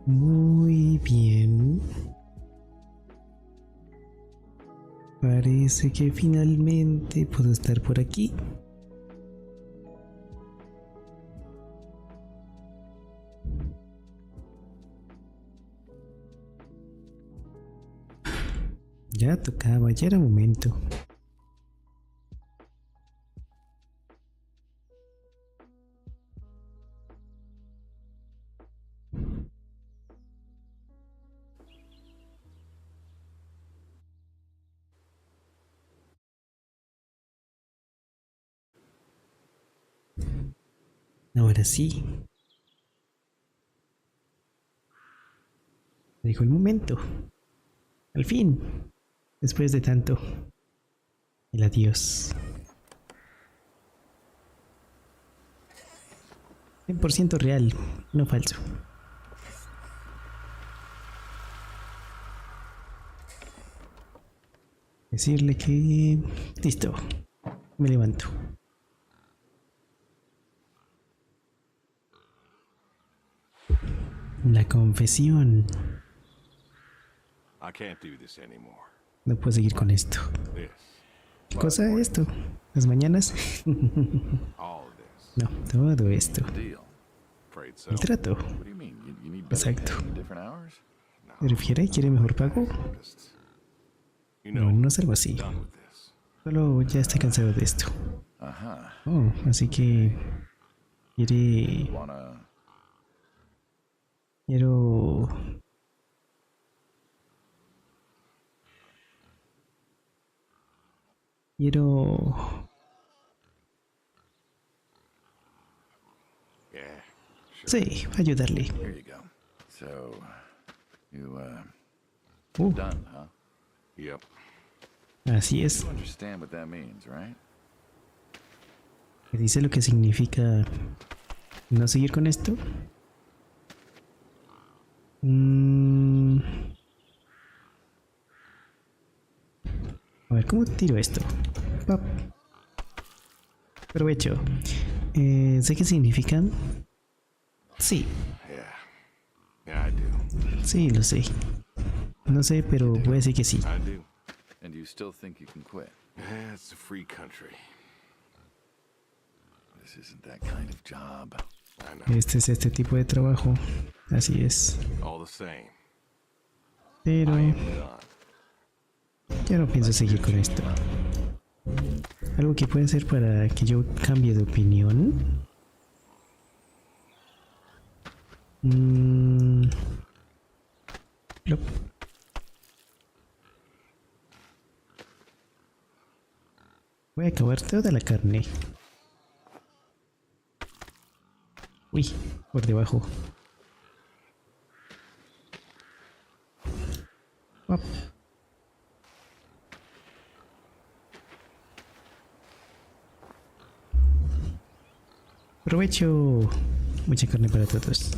Muy bien. Parece que finalmente puedo estar por aquí. Ya tocaba, ya era momento. Ahora sí, llegó el momento. Al fin, después de tanto, el adiós. 100% real, no falso. Decirle que... Listo, me levanto. La confesión. No puedo seguir con esto. ¿Qué cosa es esto? ¿Las mañanas? No, todo esto. El trato. Exacto. ¿Se refiere? ¿Quiere mejor pago? No, no es algo así. Solo ya estoy cansado de esto. Oh, así que... Quiere... Quiero... Sí, ayudarle. Así es. ¿Qué dice lo que significa no seguir con esto? A ver, ¿cómo tiro esto? Pop. Provecho. ¿Sé qué significan? Sí. Sí, lo sé. No sé, pero voy a decir que sí. Este es este tipo de trabajo. Así es. Pero... ya no pienso seguir con esto. Algo que puede ser para que yo cambie de opinión. Plop. Voy a acabar toda la carne. Uy, por debajo. Pop. Provecho. Mucha carne para todos.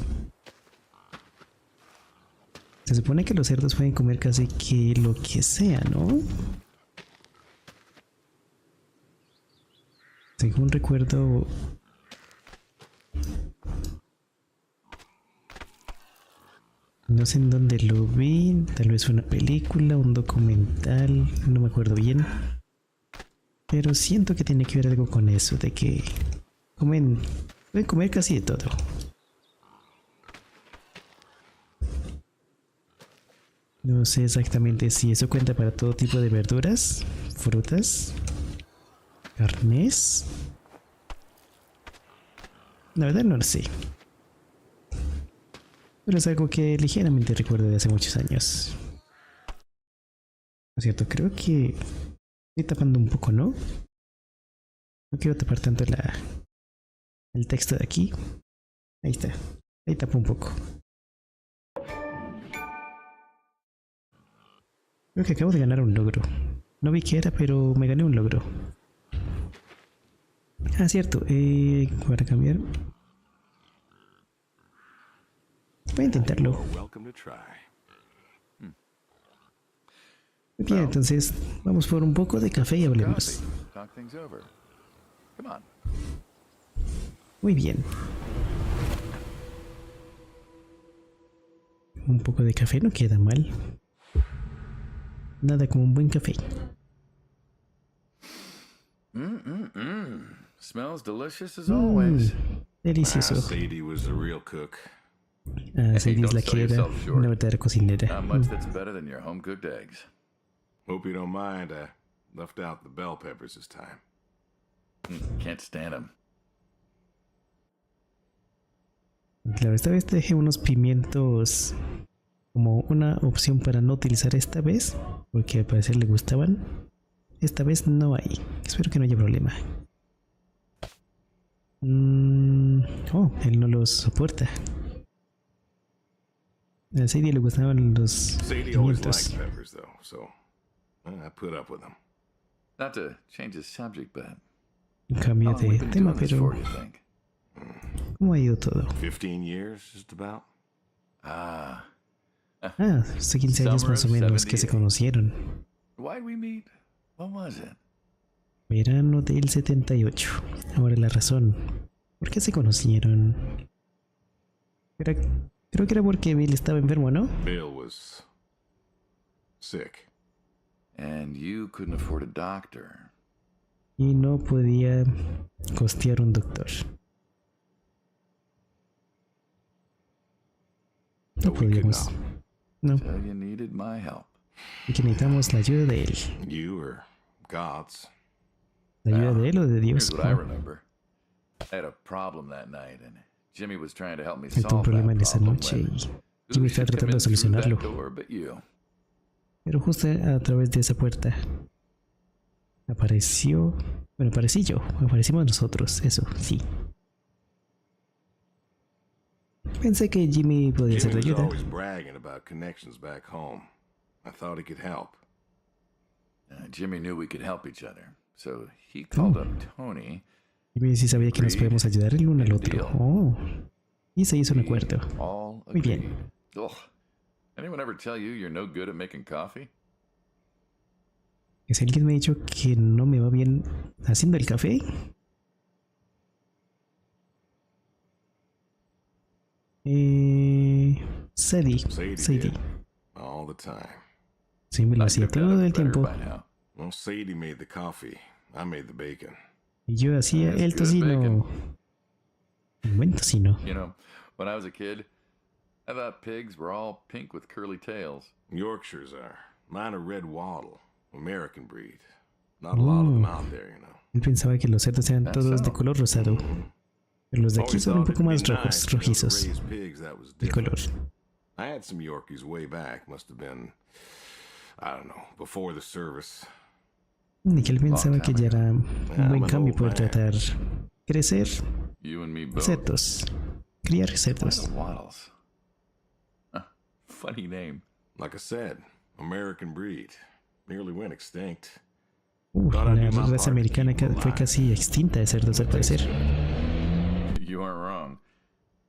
Se supone que los cerdos pueden comer casi que lo que sea, ¿no? Según recuerdo... no sé en dónde lo vi, tal vez fue una película, un documental, no me acuerdo bien. Pero siento que tiene que ver algo con eso, de que pueden comer casi de todo. No sé exactamente si eso cuenta para todo tipo de verduras, frutas, carnes. La verdad no lo sé. Pero es algo que ligeramente recuerdo de hace muchos años. Por cierto, creo que estoy tapando un poco, ¿no? No quiero tapar tanto el texto de aquí. Ahí está. Ahí tapo un poco. Creo que acabo de ganar un logro. No vi qué era, pero me gané un logro. Ah, cierto. Para cambiar... voy a intentarlo. Muy bien, entonces vamos por un poco de café y hablemos. Muy bien. un poco de café no queda mal. Nada como un buen café. Smells delicious as always. Delicioso. Sadie was the real cook. Sadie es la que era una verdadera cocinera. Not much that's better than your home cooked eggs. Hope you don't mind. I left out the bell peppers this time. Can't stand them. Claro, esta vez te dejé unos pimientos como una opción para no utilizar esta vez, porque al parecer le gustaban. Esta vez no hay. Espero que no haya problema. Oh, él no los soporta. A Sadie le gustaban los Sadie always pimientos. liked peppers, though, so I put up with them. Not to change the subject, but Un cambio how long we de been tema, doing this pero for, you think? ¿cómo ha ido todo? 15 years, just about. Hace 15 años más o menos que se conocieron. Why'd we meet? What was it? Verano del 78. Ahora la razón. ¿Por qué se conocieron? Creo que era porque Bill estaba enfermo, ¿no? Bill was sick. And you couldn't afford a doctor. Y no podía costear un doctor. No But we could podíamos. not. No, So you needed my help. y que necesitamos la ayuda de él. You or God's. ¿La ayuda de él o de Dios? Here's what I remember. I had a problem that night, and Jimmy was trying to help me Él tuvo un solve problema en that esa problem. noche y Who Jimmy should está come tratando de in through solucionarlo. that door but you? Pero justo a través de esa puerta apareció... Bueno, aparecí yo. Aparecimos nosotros. Eso, sí. Pensé que Jimmy podía ser de Jimmy was ayuda. always bragging about connections back home. I thought he could help. Jimmy knew we could help each other, so he called up Tony. Jimmy sí sabía que nos podemos ayudar el uno al otro. Oh. Y se hizo un acuerdo. All Muy bien. agreed. Ugh. Anyone ever tell you you're no good at making coffee? ¿Es alguien me ha dicho que no me va bien haciendo el café? Sadie. Sadie did. All the time. Sí, me lo I hacía could have todo done el it better tiempo. by now. Well, Sadie made the coffee. I made the bacon. Y yo hacía That's el good tocino. bacon. Un buen tocino. You know, when I was a kid, I thought pigs were all pink with curly tails. Yorkshires are. Mine are red wattle. American breed. Not a lot of them out there, you know. Él pensaba que los cerdos eran todos de color rosado. Pero los de aquí Always son un thought poco it'd be más rojos, nice, you know, to rojizos. raise pigs that was El color. different. I had some Yorkies way back. Must have been, I don't know, before the service. Y que él pensaba que ya era un buen cambio poder tratar crecer You and me both. cerdos. Criar Why cerdos. the Waddles? Funny name. Like I said, American breed. Nearly went extinct. La raza americana fue casi extinta de cerdos al parecer. You aren't wrong.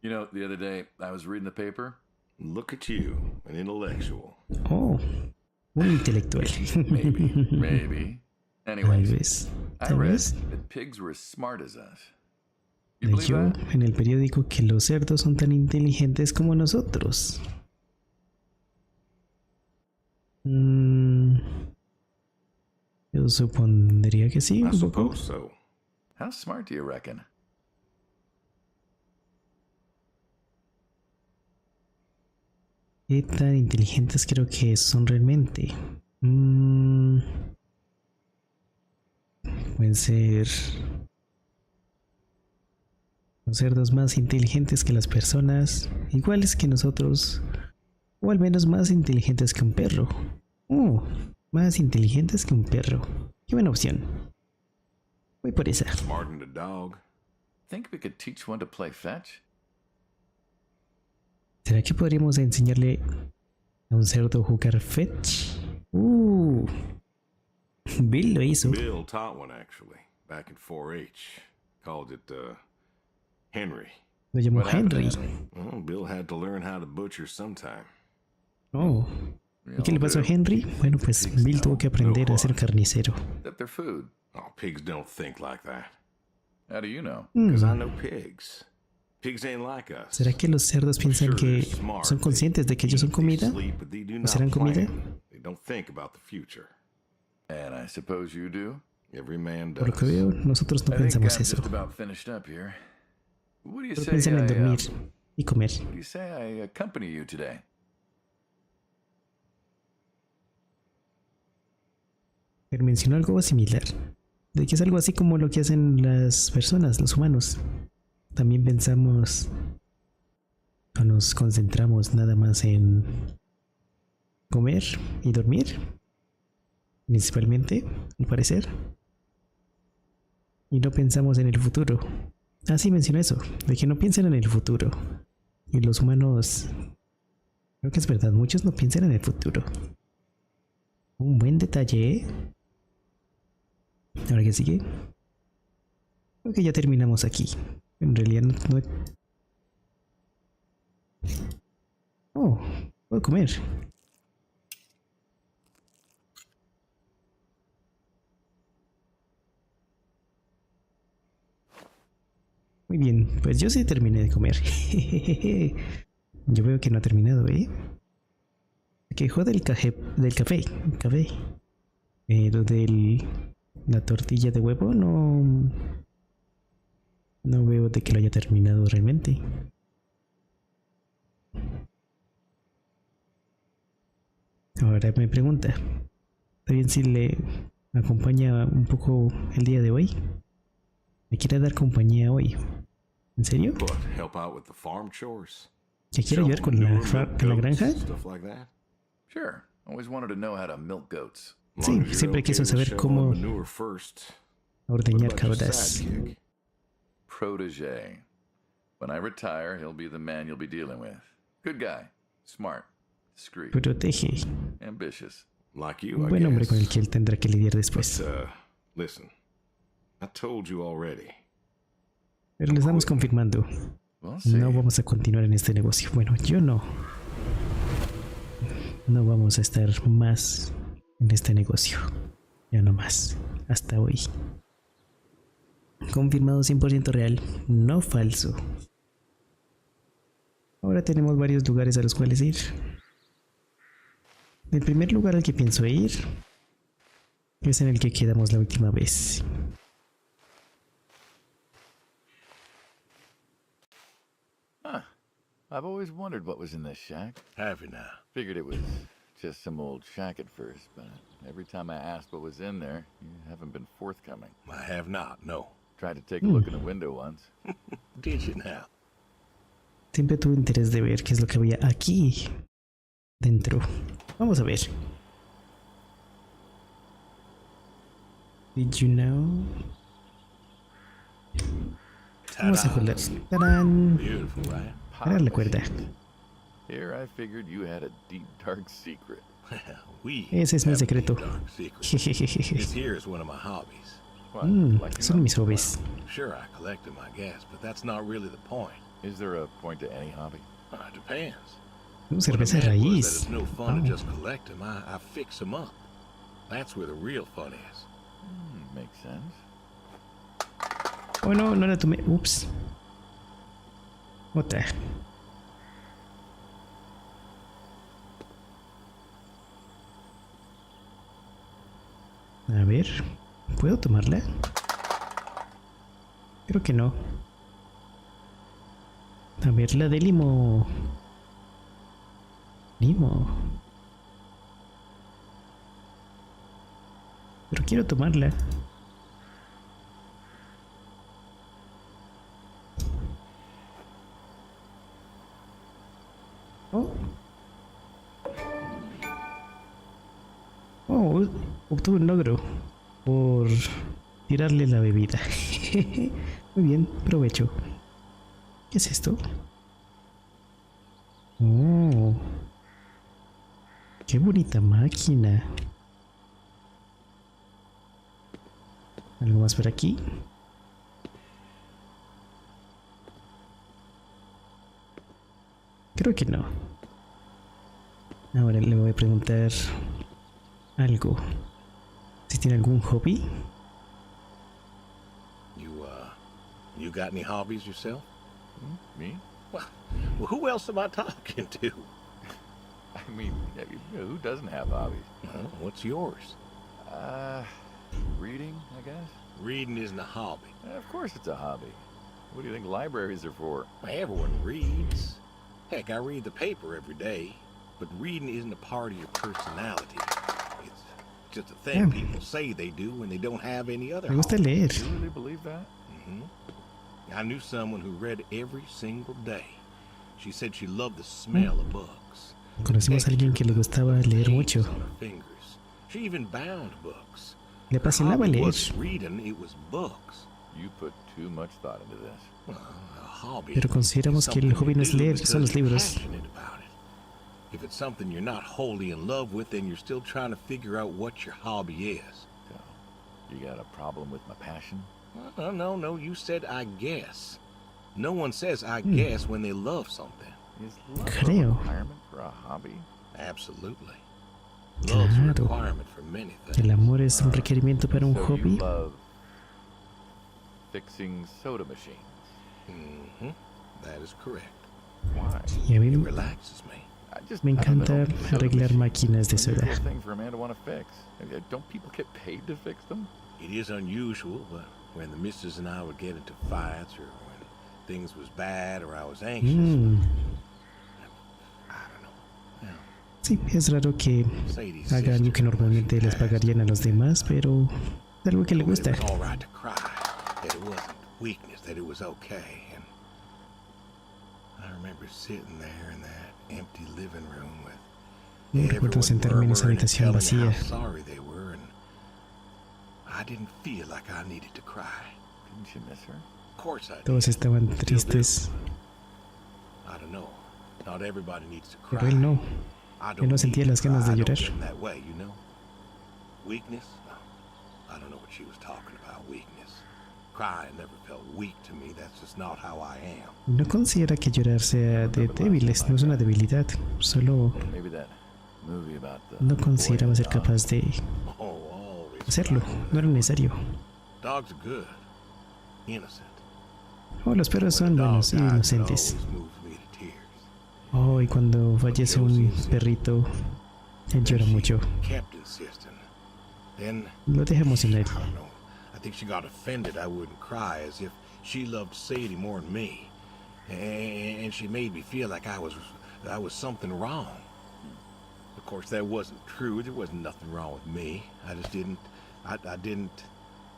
You know, the other day I was reading the paper. Look at you, an intellectual. Oh, un intelectual. Maybe. Tal Anyways, vez. I Tal read vez. that pigs were as smart as us. You believe Leyó that? en el periódico que los cerdos son tan inteligentes como nosotros. Yo supondría que sí, I un poco. suppose so. How smart do you reckon? ¿Qué tan inteligentes creo que son realmente? Pueden ser los cerdos más inteligentes que las personas, iguales que nosotros, o al menos más inteligentes que un perro. Más inteligentes que un perro. Qué buena opción. Voy por esa. Smartened a dog. Think we could teach one to play fetch? ¿Será que podríamos enseñarle a un cerdo a jugar fetch? Bill lo hizo. Bill taught one actually, back in 4-H. Called it Henry. Lo llamó What happened to Henry. Henry? Well, Bill had to learn how to butcher sometime. Oh. ¿Y qué le pasó a Henry? Bueno, pues Bill tuvo que aprender a ser carnicero. That their food. Oh, pigs don't think like that. How do you know? Because I know pigs. Pigs ain't like us. ¿Será que los cerdos piensan que son conscientes de que ellos son comida? ¿O serán comida? They don't think about the future. And I suppose you do? Every man Por lo que does. veo, nosotros no I think I'm pensamos eso. just about finished up here. What do you Solo say piensan en dormir y comer. what do you say I accompany you today? Pero mencionó algo similar. De que es algo así como lo que hacen las personas, los humanos. También pensamos o nos concentramos nada más en comer y dormir. Principalmente, al parecer. Y no pensamos en el futuro. Ah, sí, mencionó eso. De que no piensan en el futuro. Y los humanos... Creo que es verdad, muchos no piensan en el futuro. Un buen detalle, ¿eh? Ahora que sigue. Creo que ya terminamos aquí. En realidad no... Oh, puedo comer. Muy bien, pues yo sí terminé de comer. Yo veo que no ha terminado, ¿eh? Se quejó del café. Lo de la tortilla de huevo no veo de que lo haya terminado realmente. Ahora me pregunta, ¿está bien si le acompaña un poco el día de hoy? ¿Me quiere dar compañía hoy? ¿En serio? But help out with the farm chores. ¿Que quiere ayudar con la granja? Stuff like that. Sure. Always wanted to know how to milk goats. As long Sí, as you're siempre okay quiso with saber shoveling cómo manure first. ordeñar What about your cabras. sidekick? Protege. When I retire, he'll be the man you'll be dealing with. Good guy. Smart. Discreet. Protege. Ambitious. Like you, Un I buen hombre guess. con el que él tendrá que lidiar después. Listen. I told you already. Pero le estamos confirmando. We'll see. No vamos a continuar en este negocio. Bueno, yo no. No vamos a estar más en este negocio. Ya no más. Hasta hoy. Confirmado 100% real. No falso. Ahora tenemos varios lugares a los cuales ir. El primer lugar al que pienso ir es en el que quedamos la última vez. Huh. I've always wondered what was in this shack. Have you now? Figured it was just some old shack at first, but every time I asked what was in there, you haven't been forthcoming. I have not, no. Tried to take a look in the window once. Did you now? Siempre tuve interés de ver qué es lo que había aquí dentro. Vamos a ver. Did you know? Vamos a jugar. ¡Tarán! Beautiful, right? Ahora la cuerda. Here I figured you had a deep, dark secret. We Ese es mi have a secreto. deep, dark secret. Jejejeje. This here is one of my hobbies. What, like Son mis hobbies. Sure, I collect them, I guess, but that's not really the point. Is there a point to any hobby? It depends. Cerveza What I meant was that raíz. it's no fun Oh. to just collect them. I fix them up. That's where the real fun is. Makes sense. Oh no, no la tomé. Ups. Otra. A ver, ¿puedo tomarla? Creo que no. A ver, la de limo. Limo. Pero quiero tomarla. Oh. Oh, obtuve un logro por tirarle la bebida. Muy bien, provecho. ¿Qué es esto? Oh, qué bonita máquina. ¿Algo más por aquí? Creo que no. Ahora le voy a preguntar algo. Si tiene algún hobby. You got any hobbies yourself? Me? Well, who else am I talking to? I mean, who doesn't have hobbies? Well, what's yours? Reading, I guess. Reading isn't a hobby. Of course it's a hobby. What do you think libraries are for? Everyone reads. Heck, I read the paper every day. But reading isn't a part of your personality. It's just a thing people say they do when they don't have any other Me gusta hobby. leer. Do you really believe that? I knew someone who read every single day. She said she loved the smell of books. Conocimos a alguien que le gustaba leer mucho. On her fingers. She even bound books. Le apasionaba Hobby leer. wasn't reading, it was books. You put too much thought into this. Well, a hobby Pero consideramos que el hobby no es leer, son los libros. If it's something you're not wholly in love with, then you're still trying to figure out what your hobby is. So, you got a problem with my passion? No, you said I guess. No one says I guess when they love something. Is love a Creo. requirement for a hobby? Absolutely. Love's a Claro. requirement for many El things. amor es un requerimiento para un So hobby. you love fixing soda machines. That is correct. Why? Y a mí It relaxes me. me encanta arreglar máquinas de soda. Unusual thing for a man to want to fix. Don't people get paid to fix them? It is unusual, but when the missus and I would get into fights or when things was bad or I was anxious, I don't know. Sí, es raro que Sadie's haga algo que normalmente les pagarían a los demás, pero es algo que le gusta. It was all right to cry, that it wasn't weakness, that it was okay. And I remember sitting there in that empty living room with Recuerdo everyone sentarme en esa murmuring and habitación telling me vacía. how sorry they were, and I didn't feel like I needed to cry. Didn't you miss her? Of course I did. Todos estaban tristes, I don't know. Not everybody needs to cry. pero él no. I Él no sentía need las to ganas cry. de I don't llorar. get that way, you know? Weakness? No. I don't know what she was talking about, weakness. Crying never felt weak to me. That's just not how I am. No considera que llorar sea de débiles, no es una debilidad. Solo Maybe that movie about the no consideraba ser boy and capaz de Oh, always. hacerlo. No era necesario. Dogs are good. Innocent. Oh, los perros son When a dog buenos y dies, it inocentes. always moves me to tears. Oh, y cuando fallece un perrito, él llora mucho. Kept insisting. Then, Lo deja emocionar. I don't know. I think she got offended I wouldn't cry, as if she loved Sadie more than me. And she made me feel like I was something wrong. Of course, that wasn't true. There wasn't nothing wrong with me. I just didn't,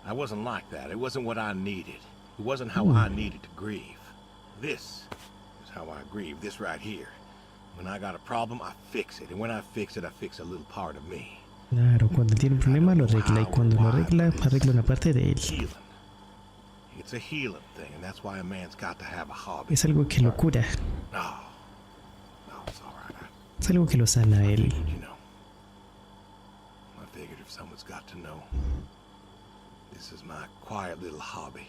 I wasn't like that. It wasn't what I needed. It wasn't how I needed to grieve. This is how I grieve, this right here. When I got a problem, I fix it. And when I fix it, I fix a little part of me. Claro, cuando tiene un problema lo arregla y cuando lo arregla, arregla una parte de él. Healing. It's a healing thing, and that's why a man's got to have a hobby. Es algo que lo cura, No, it's all right. es algo que lo sana a él. You know, I figured if someone's got to know, this is my quiet little hobby.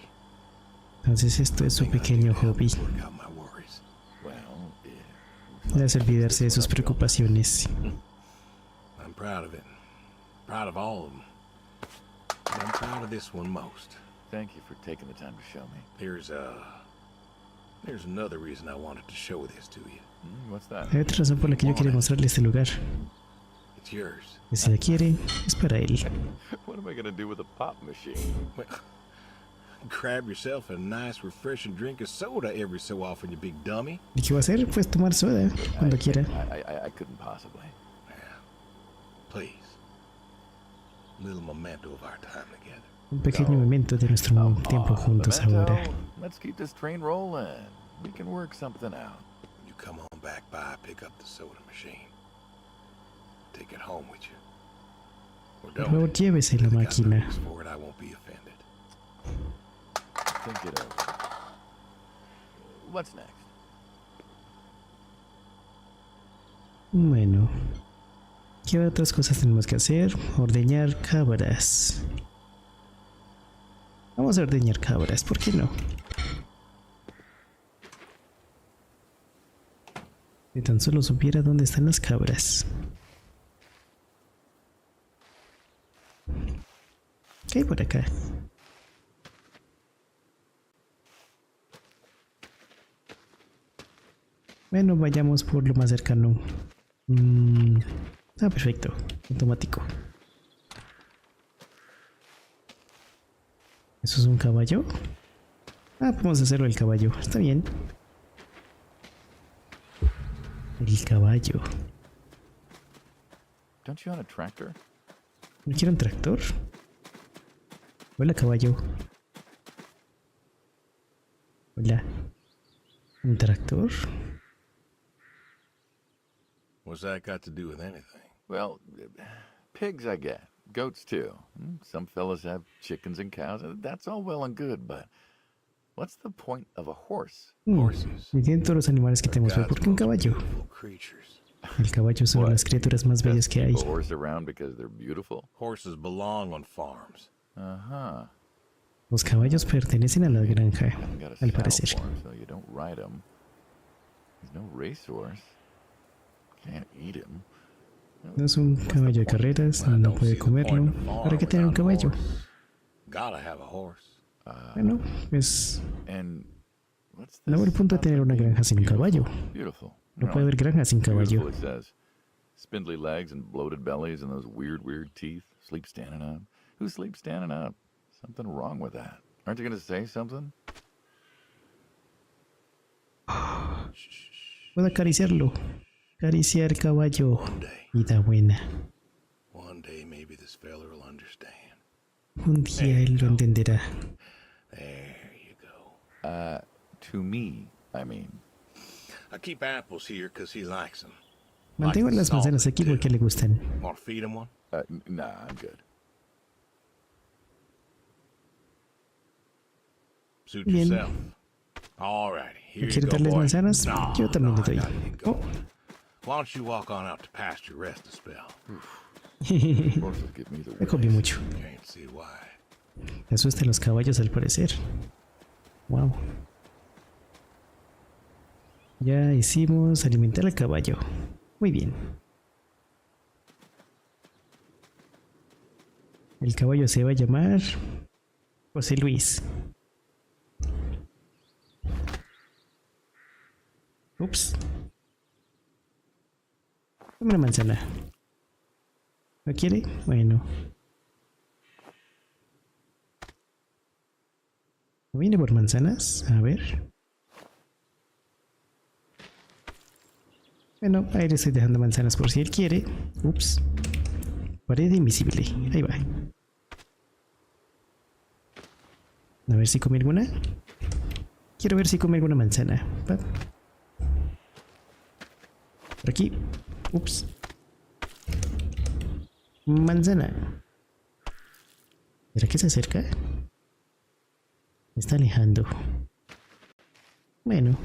Entonces esto es su Thing I do pequeño to help me hobby. work out my worries. Well, yeah. Le hace olvidarse de sus preocupaciones. I'm proud of it. Proud of all of them. But I'm proud of this one most. Thank you for taking the time to show me. There's another reason I wanted to show this to you. What's that? Hay otra razón por la que yo quería mostrarle este lugar. It's yours. Y si la quiere, es para él. What am I gonna do with a pop machine? Well, grab yourself a nice, refreshing drink of soda every so often, you big dummy. ¿Y qué va a hacer? Pues tomar soda cuando quiera. I couldn't possibly. Please. A little memento of our time together. Un pequeño momento de nuestro tiempo juntos Memento, ahora. let's keep this train rolling. We can work something out. When you come on back by, pick up the soda machine. Take it home with you. Or Por favor, don't. llévese la If you got no máquina. use for it, I won't be offended. Think it over. What's next? Bueno. ¿Qué otras cosas tenemos que hacer? Ordeñar cabras. Vamos a ordeñar cabras, ¿por qué no? Si tan solo supiera dónde están las cabras. ¿Qué hay por acá? Bueno, vayamos por lo más cercano. Perfecto. Automático. ¿Eso es un caballo? Podemos hacerlo el caballo. Está bien. El caballo. Don't you own a tractor? ¿No quiero un tractor? Hola, caballo. Hola. ¿Un tractor? What's that got to do with anything? Well, pigs I get. Goats too. Some fellas have chickens and cows. That's all well and good, but what's the point of a horse? Horses. Y tienen todos los animales que tenemos, pero ¿por qué un caballo? Creatures. El caballo es una de las criaturas más bellas que hay. Horse around because they're beautiful. Horses belong on farms. Uh-huh. Los caballos pertenecen a la granja, al parecer. So you don't ride him. He's no racehorse. Can't eat him. No es un caballo de carreras, no puede comerlo. ¿Para qué tener un caballo? Bueno, pues no veo el punto de tener una granja sin un caballo. No puede haber granja sin caballo. Spindly legs and bloated bellies and those weird teeth. Sleep standing up. Who sleeps standing up? Something wrong with that. Aren't you going to say something? Puedo acariciarlo. Acariciar caballo. Vida buena. Un día él lo entenderá. To me, I mean. I keep apples here because he likes them. Mantengo las manzanas aquí porque le gustan. Want to feed him one? Nah, I'm good. Suit yourself. All righty. Here you ¿Quiere go, darles boy. manzanas? No, Yo también le doy. I gotta get Oh. going. Why don't you walk on out to pasture, rest a spell? Horses give me the Me comí mucho. Can't see why. Me asustan los caballos al parecer. Wow. Ya hicimos alimentar al caballo. Muy bien. El caballo se va a llamar José Luis. Ups. Dame una manzana. ¿No quiere? Bueno. ¿No viene por manzanas? A ver. Bueno, ahí le estoy dejando manzanas por si él quiere. Ups. Pared invisible. Ahí va. A ver si come alguna. Quiero ver si come alguna manzana. Va. Por aquí. Ups. Manzana. ¿Será que se acerca? Me está alejando. Bueno.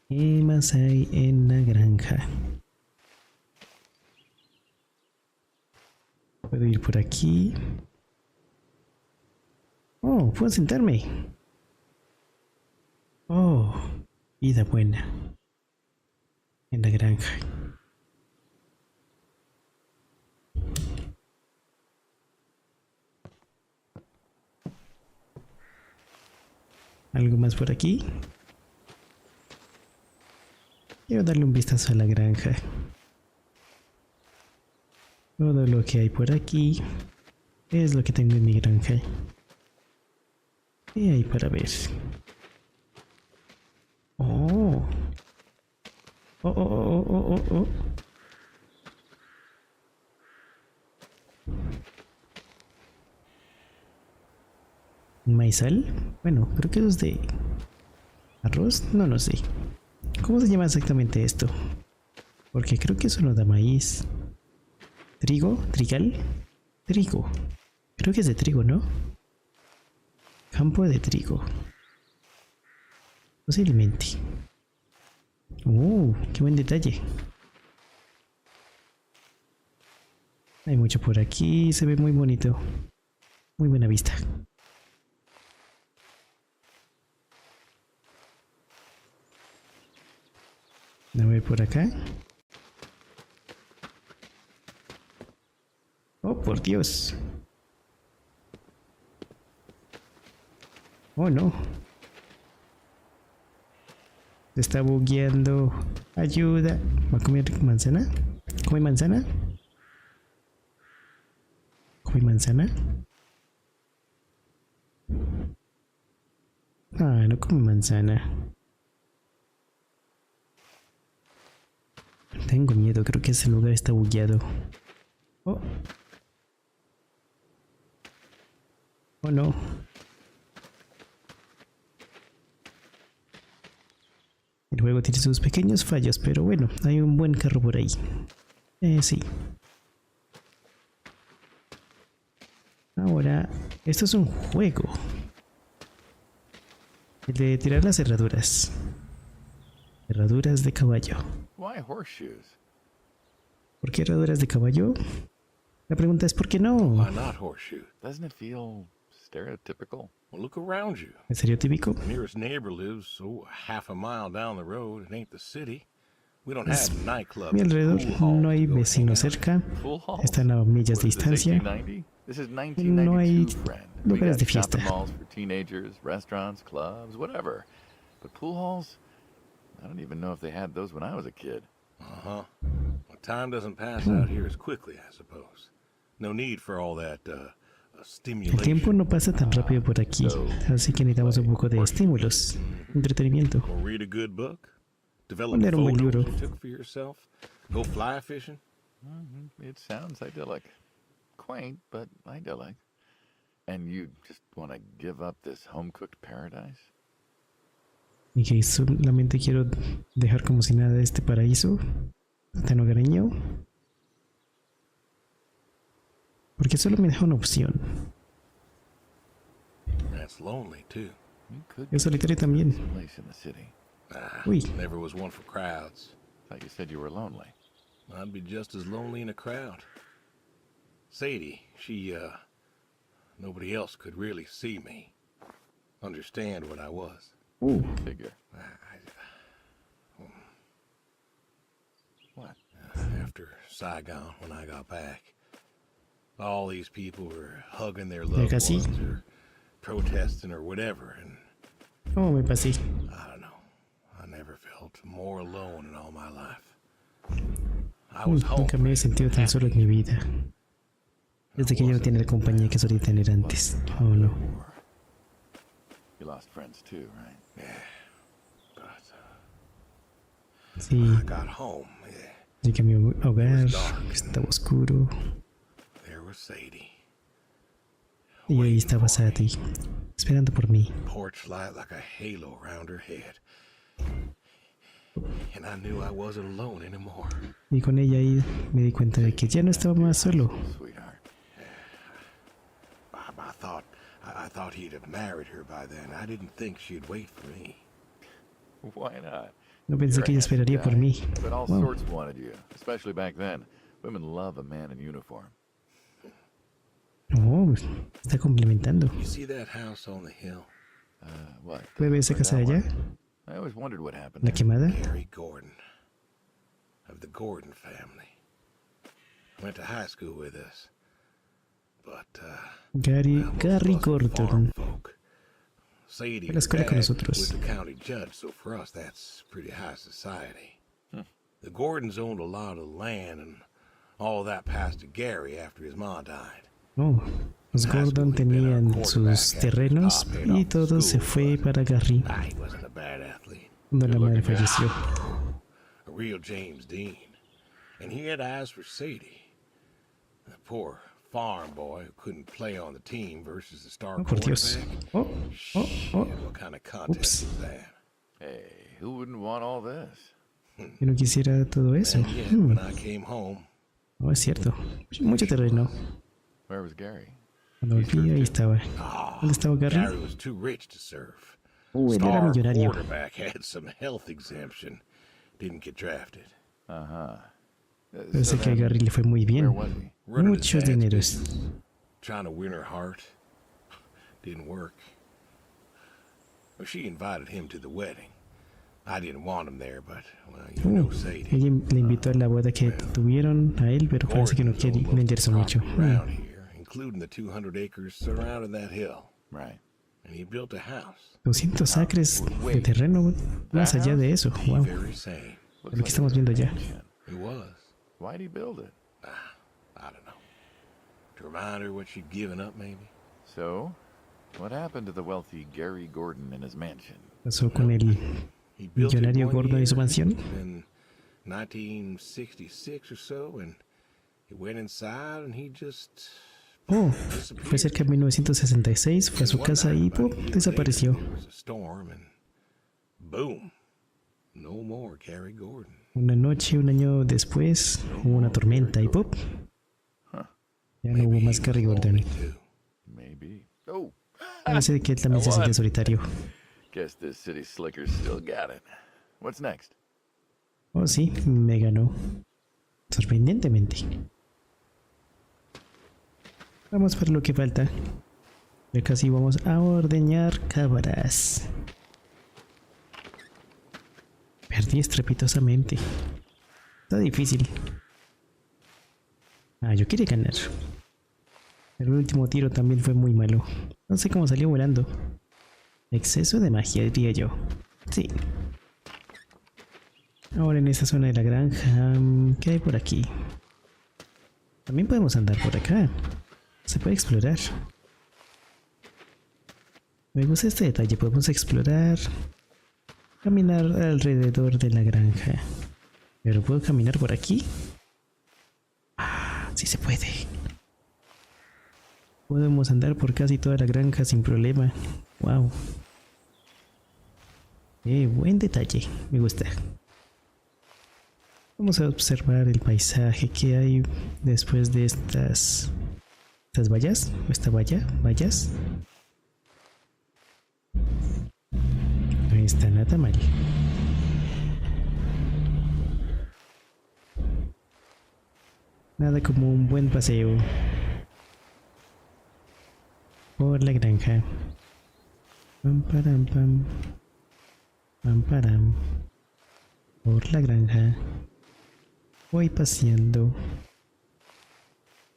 ¿Qué más hay en la granja? Puedo ir por aquí. Oh, puedo sentarme. Oh, vida buena. En la granja. ¿Algo más por aquí? Quiero darle un vistazo a la granja. Todo lo que hay por aquí es lo que tengo en mi granja. ¿Qué hay para ver? Oh. Oh, oh, oh, oh, oh, oh. ¿Maizal? Bueno, creo que eso es de arroz. No, no sé. ¿Cómo se llama exactamente esto? Porque creo que eso no da maíz. ¿Trigo? ¿Trigal? Trigo. Creo que es de trigo, ¿no? Campo de trigo. Posiblemente. Qué buen detalle. Hay mucho por aquí. Se ve muy bonito. Muy buena vista. A ver por acá. Oh, por Dios. Oh, no. Se está bugueando. Ayuda. ¿Va a comer manzana? ¿Come manzana? ¿Come manzana? Ah, no come manzana. Tengo miedo, creo que ese lugar está bugueado. Oh. Oh no. El juego tiene sus pequeños fallos, pero bueno, hay un buen carro por ahí. Sí. Ahora, esto es un juego. El de tirar las herraduras. Herraduras de caballo. Why horseshoes? ¿Por qué herraduras de caballo? La pregunta es ¿por qué no? Why not horseshoe? Doesn't it feel stereotypical? Well, look around you. ¿En serio típico? The nearest neighbor lives, half a mile down the road. It ain't the city. We don't have nightclubs. A mi alrededor no hay vecinos cerca. Pool halls? Están a millas de What is this, distancia. 1890? This is No hay 1992, friend. We lugares got de fiesta. shopping malls for teenagers, restaurants, clubs, whatever. But pool halls? I don't even know if they had those when I was a kid. Uh-huh. Well, time doesn't pass out here as quickly, I suppose. No need for all that El tiempo no pasa tan rápido por aquí, así que necesitamos un poco de estímulos, entretenimiento. Or read a good book. Develop Leer un buen photos libro. you took for yourself. Go fly fishing. It sounds idyllic. Quaint, but idyllic. And you just want to give up this home-cooked paradise? Y que solamente quiero dejar como si nada este paraíso tan hogareño. Porque solo me deja una opción. That's lonely, too. You could Es solitario también. place in the city. Uy. Never was one for crowds. Thought you said you were lonely. I'd be just as lonely in a crowd. Sadie, nobody else could really see me. Understand what I was. Figure. What? After Saigon, when I got back, all these people were hugging their loved casi. ones or protesting or whatever, and Oh, me pasé. I don't know. I never felt more alone in all my life. I was home. Nunca me he sentido tan solo en mi vida. Desde que ya no tiene la compañía que solía tener antes. Oh no. You lost friends too, right? But Sí, I got home. Yeah, llegué a mi hogar, estaba oscuro. there was Sadie. Y ahí estaba Sadie, esperando por mí. Porch light like a halo around her head. And I knew I wasn't alone anymore. Y con ella ahí me di cuenta de que ya no estaba más solo. Sweetheart. I thought he'd have married her by then. I didn't think she'd wait for me. Why not? No pensé You're que a ella handsome esperaría por guy, mí. But all Wow. sorts wanted you, especially back then. Women love a man in uniform. Oh, está complementando. You see that house on the hill? What? ¿Puede ver esa casa de allá? I always wondered what happened La there. quemada. Gary Gordon. Of the Gordon family. Went to high school with us. But, Gary Gordon. farm folk. Sadie, Fue a la her escuela con dad nosotros. was the county judge, so for us that's pretty high society. The Gordons owned a lot of land, and all that passed to Gary after his ma died. Oh, los Gordon tenían sus terrenos y todo se fue para Gary He wasn't a bad athlete. cuando la madre falleció. A real James Dean. And he had eyes for Sadie. The poor farm boy who couldn't play on the team versus the star Oh, por Dios. quarterback. Oh, oh, oh. Shit, what kind of contest Oops. was that? Hey, who wouldn't want all this? Yo no quisiera todo eso. And yet, when I came home, Oh, es cierto. Mucho terreno. Where was Gary? Cuando volví, ahí estaba. ¿Dónde estaba Gary Gary? was too rich to serve. Él era Star millonario. quarterback had some health exemption. Didn't get drafted. Uh-huh. Pero sé que a Gary le fue muy Where bien. was he? Running his Muchos dad's dineros. business, trying to win her heart. Didn't work. Well, she invited him to the wedding. I didn't want him there, but, well, you know Sadie. Ella le invitó a la boda que tuvieron a él, pero parece que no Gordon's quiere owned most of venderse the mucho. property around here, including the 200 acres surrounding that hill. Right. And he built a house. 200 acres de terreno más allá de eso. The Wow. very same. Lo que estamos viendo ya. It was. Why'd he build it? I don't know. To remind her what she'd given up, maybe. So, what happened to the wealthy Gary Gordon in his mansion? Pasó con el He built it millonario one gordo y su year mansión. in 1966 or so, and he went inside and he just Oh, fue cerca de 1966, fue a su casa y ¡pum! Desapareció. There was a storm and boom. No more Gary Gordon. Una noche, un año después, hubo una tormenta y ¡pum! Ya no hubo más Gary Gordon. Maybe. Oh, Parece que él también se siente solitario. guess this city slicker's still got it. What's next? Oh, sí, me ganó. Sorprendentemente. Vamos por lo que falta. Ya casi vamos a ordeñar cabras. Perdí estrepitosamente. Está difícil. Ah, yo quería ganar. El último tiro también fue muy malo. No sé cómo salió volando. Exceso de magia, diría yo. Sí. Ahora en esta zona de la granja, ¿qué hay por aquí? También podemos andar por acá. Se puede explorar. Me gusta este detalle. Podemos explorar. Caminar alrededor de la granja. ¿Pero puedo caminar por aquí? Ah, sí se puede. Podemos andar por casi toda la granja sin problema. Wow. Buen detalle. Me gusta. Vamos a observar el paisaje que hay después de estas vallas. ¿O esta valla? ¿Vallas? No está nada mal. Nada como un buen paseo por la granja. Pam param pam. Pam param. Por la granja. Voy paseando.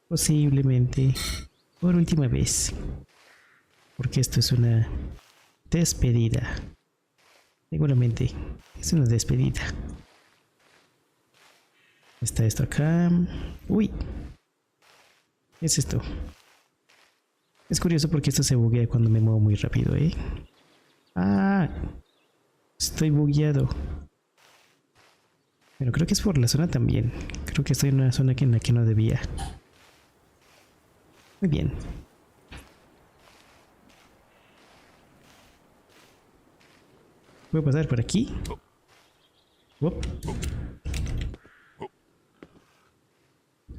Posiblemente por última vez. Porque esto es una despedida. Seguramente es una despedida. Está esto acá. Uy. ¿Qué es esto? Es curioso porque esto se buguea cuando me muevo muy rápido, ¿eh? Ah. Estoy bugueado. Pero creo que es por la zona también. Creo que estoy en una zona en la que no debía. Muy bien. ¿Puedo pasar por aquí? Up.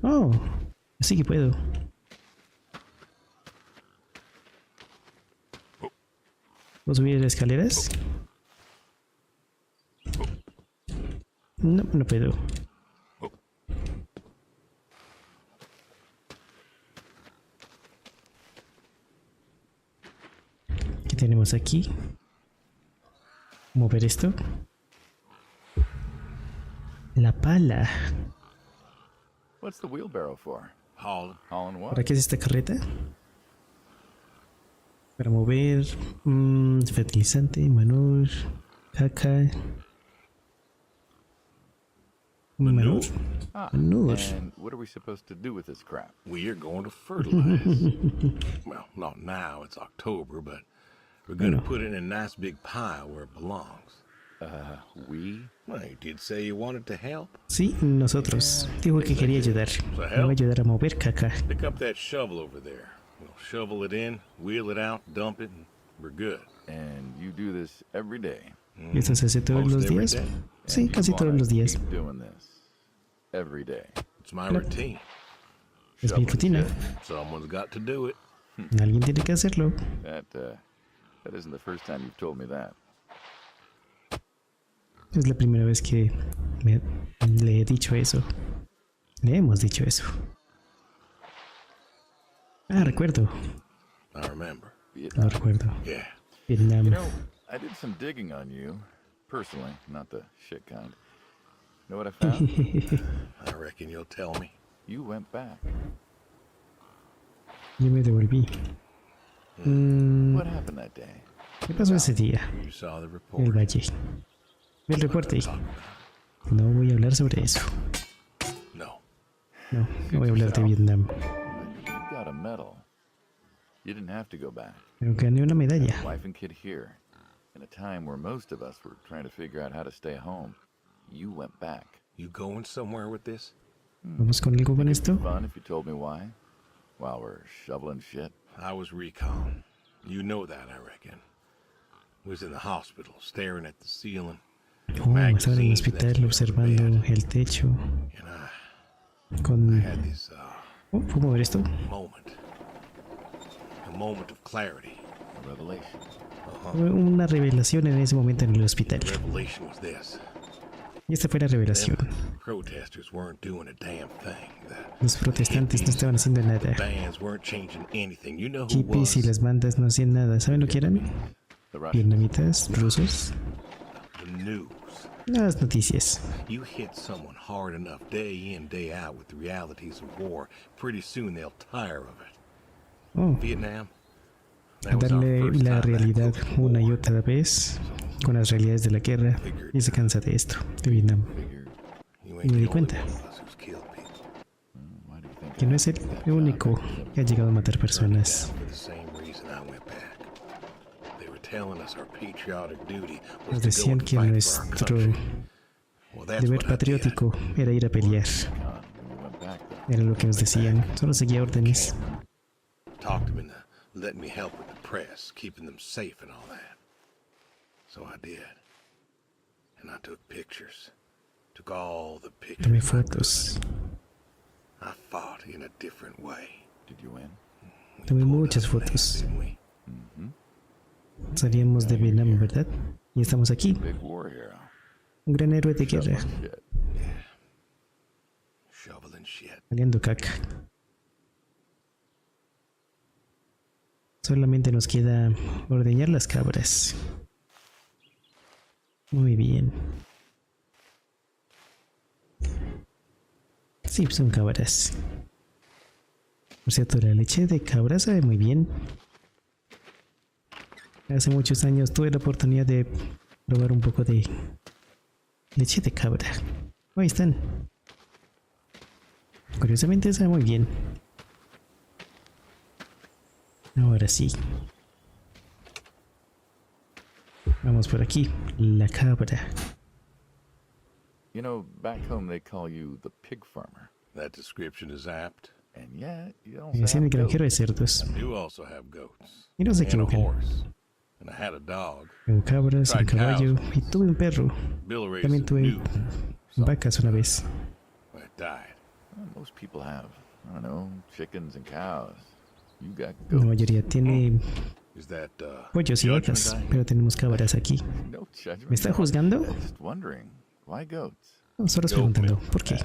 Oh, sí que puedo. ¿Puedo subir las escaleras? No, no puedo. ¿Qué tenemos aquí? Mover esto. La pala. What's the wheelbarrow for? Hauling what? ¿Para qué es esta carreta? Para mover fertilizante, manur, caca. Manur. Manur. And what are we supposed to do with this crap? We are going to fertilize. Well, not now, it's October, but we're going to put it in a nice big pile where it belongs. We? Well, you did say you wanted to help. Sí, nosotros. Dijo que quería ayudar. Me va a ayudar a mover caca. Pick up that shovel over there. We'll shovel it in, wheel it out, dump it, and we're good. And you do this every day? ¿Esto se hace todos los días? Sí, casi todos los días. Keep doing this every day. It's my routine. Es mi rutina. Someone's got to do it. Alguien tiene que hacerlo. That isn't the first time you've told me that. Es la primera vez que le he dicho eso. Le hemos dicho eso. Ah, recuerdo. I remember. No recuerdo. Yeah. Vietnam. You know, I did some digging on you, personally, not the shit kind. Know what I found? I reckon you'll tell me. You went back. Yo me devolví. What happened that day? ¿Qué pasó ese día? You saw the El report. valle. El reporte. No voy a hablar sobre eso. No. No voy a hablar de Vietnam. You got a medal. You didn't have to go back. Pero gané una medalla. Wife and kid here. In a time where most of us were trying to figure out how to stay home, you went back. You going somewhere with this? ¿Vamos con algo con esto? Fun if you told me why. While we're shoveling shit. I was recon. You know that, I reckon. Was in the hospital, staring at the ceiling. Oh, estaba en el hospital observando el techo. And I Con... had this Oh, ¿puedo mover esto? moment. A moment of clarity. A revelation. Fue una revelación en ese momento en el hospital. The revelation was this. Y esta fue la revelación. Protesters weren't doing a damn thing. Los protestantes no estaban haciendo nada. Bands weren't changing anything. You know who Hippies y was? las bandas no hacían nada. ¿Saben lo que eran? The Russians. Vietnamitas, rusos. The news. Las noticias. You hit someone hard enough day in, day out with the realities of war, pretty soon they'll tire of it. Oh, Vietnam? a That was our darle first la time that realidad close to una y war. otra vez con las realidades de la guerra y se cansa de esto, de Vietnam. Figured, You Y ain't me di the only cuenta one of us who's killed people. why do you think que no es el único que ha llegado a matar personas. For the same reason I went back. They were telling us our patriotic duty was Nos to go decían and que fight for our nuestro country. Well, that's deber what I did. patriótico era ir a pelear. when you went back though? Era lo que nos decían. Solo seguía órdenes. Talked them into letting me help with the press, keeping them safe and all that. So I did. And I took pictures. Took all the pictures. Tomé I could. fotos. I fought in a different way. Did you win? We Tomé pulled muchas up, man, fotos. didn't we? Salíamos de Vietnam, ¿verdad? Y estamos aquí. Big war hero. Un gran héroe de guerra. Shit. Shoveling shit. Saliendo caca. Solamente nos queda ordeñar las cabras. Muy bien. Sí, son cabras. Por cierto, la leche de cabra sabe muy bien. Hace muchos años tuve la oportunidad de probar un poco de leche de cabra. Ahí están. Curiosamente sabe muy bien. Ahora sí. Vamos por aquí. La cabra. You know, back home they call you the pig farmer. That description is apt. And yet, you don't Me decían el have granjero de goats. cerdos. I do also have goats. Y no se And a equivocan. horse. And I had a dog. Tengo cabras, un caballo y tuve un perro. Bill raised También a tuve new vacas una vez. when it died. Well, most people have, I don't know, chickens and cows. You got La goats. mayoría tiene Is that pollos y judgment vacas, I pero tenemos cabras aquí. No judgment. ¿Me está juzgando? Just wondering, why goats? No, solo estoy preguntando. ¿Por qué?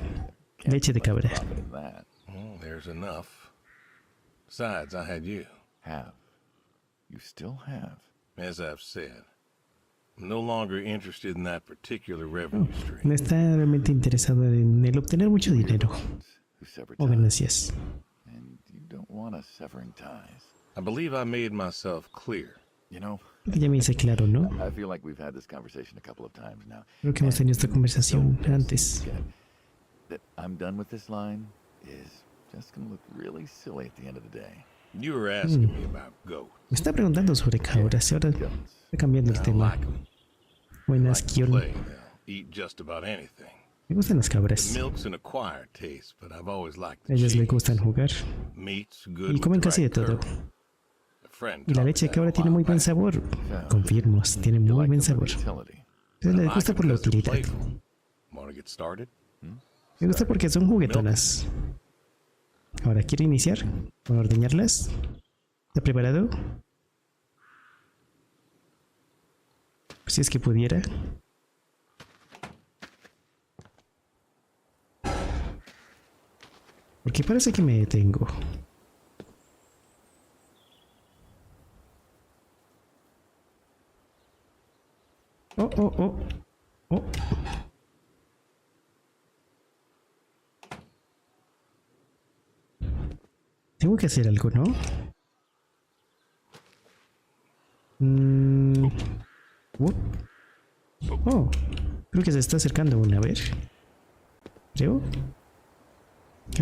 Can't Leche de put much cabra. profit in that. Well, there's enough. Besides, I had you. Have. You still have. As I've said, I'm no longer interested in that particular revenue stream. No está realmente interesado en el obtener mucho dinero Who severed o ties. ganancias. And you don't want us severing ties. I believe I made myself clear. You know, Ya me hice claro, ¿no? I feel like we've had this conversation a couple of times now. Creo que hemos tenido esta conversación antes. Get that I'm done with this line is just gonna look really silly at the end of the day. You were asking me about goats. Me está preguntando sobre cabras y ahora Goats. está cambiando el I tema. like them. Buenas, Like to Kion. play. They'll eat just about anything. Me gustan las The cabras. milk's an acquired taste, but I've always liked the A ellas les cheese. gustan jugar Meat's good y with comen the casi de right todo. curry. A friend Y la taught me leche de that cabra a tiene while muy buen back. sabor. Confirmo, tiene You muy like buen the sabor. versatility. Entonces les I gusta like por la 'em 'cause they're utilidad. playful. Want to get started? Me gusta porque son juguetonas. Ahora, ¿quiere iniciar con ordeñarlas? ¿Está preparado? Si es que pudiera. Porque parece que me detengo. Oh, oh, oh. Oh. Tengo que hacer algo, ¿no? Oh, creo que se está acercando una. A ver. Creo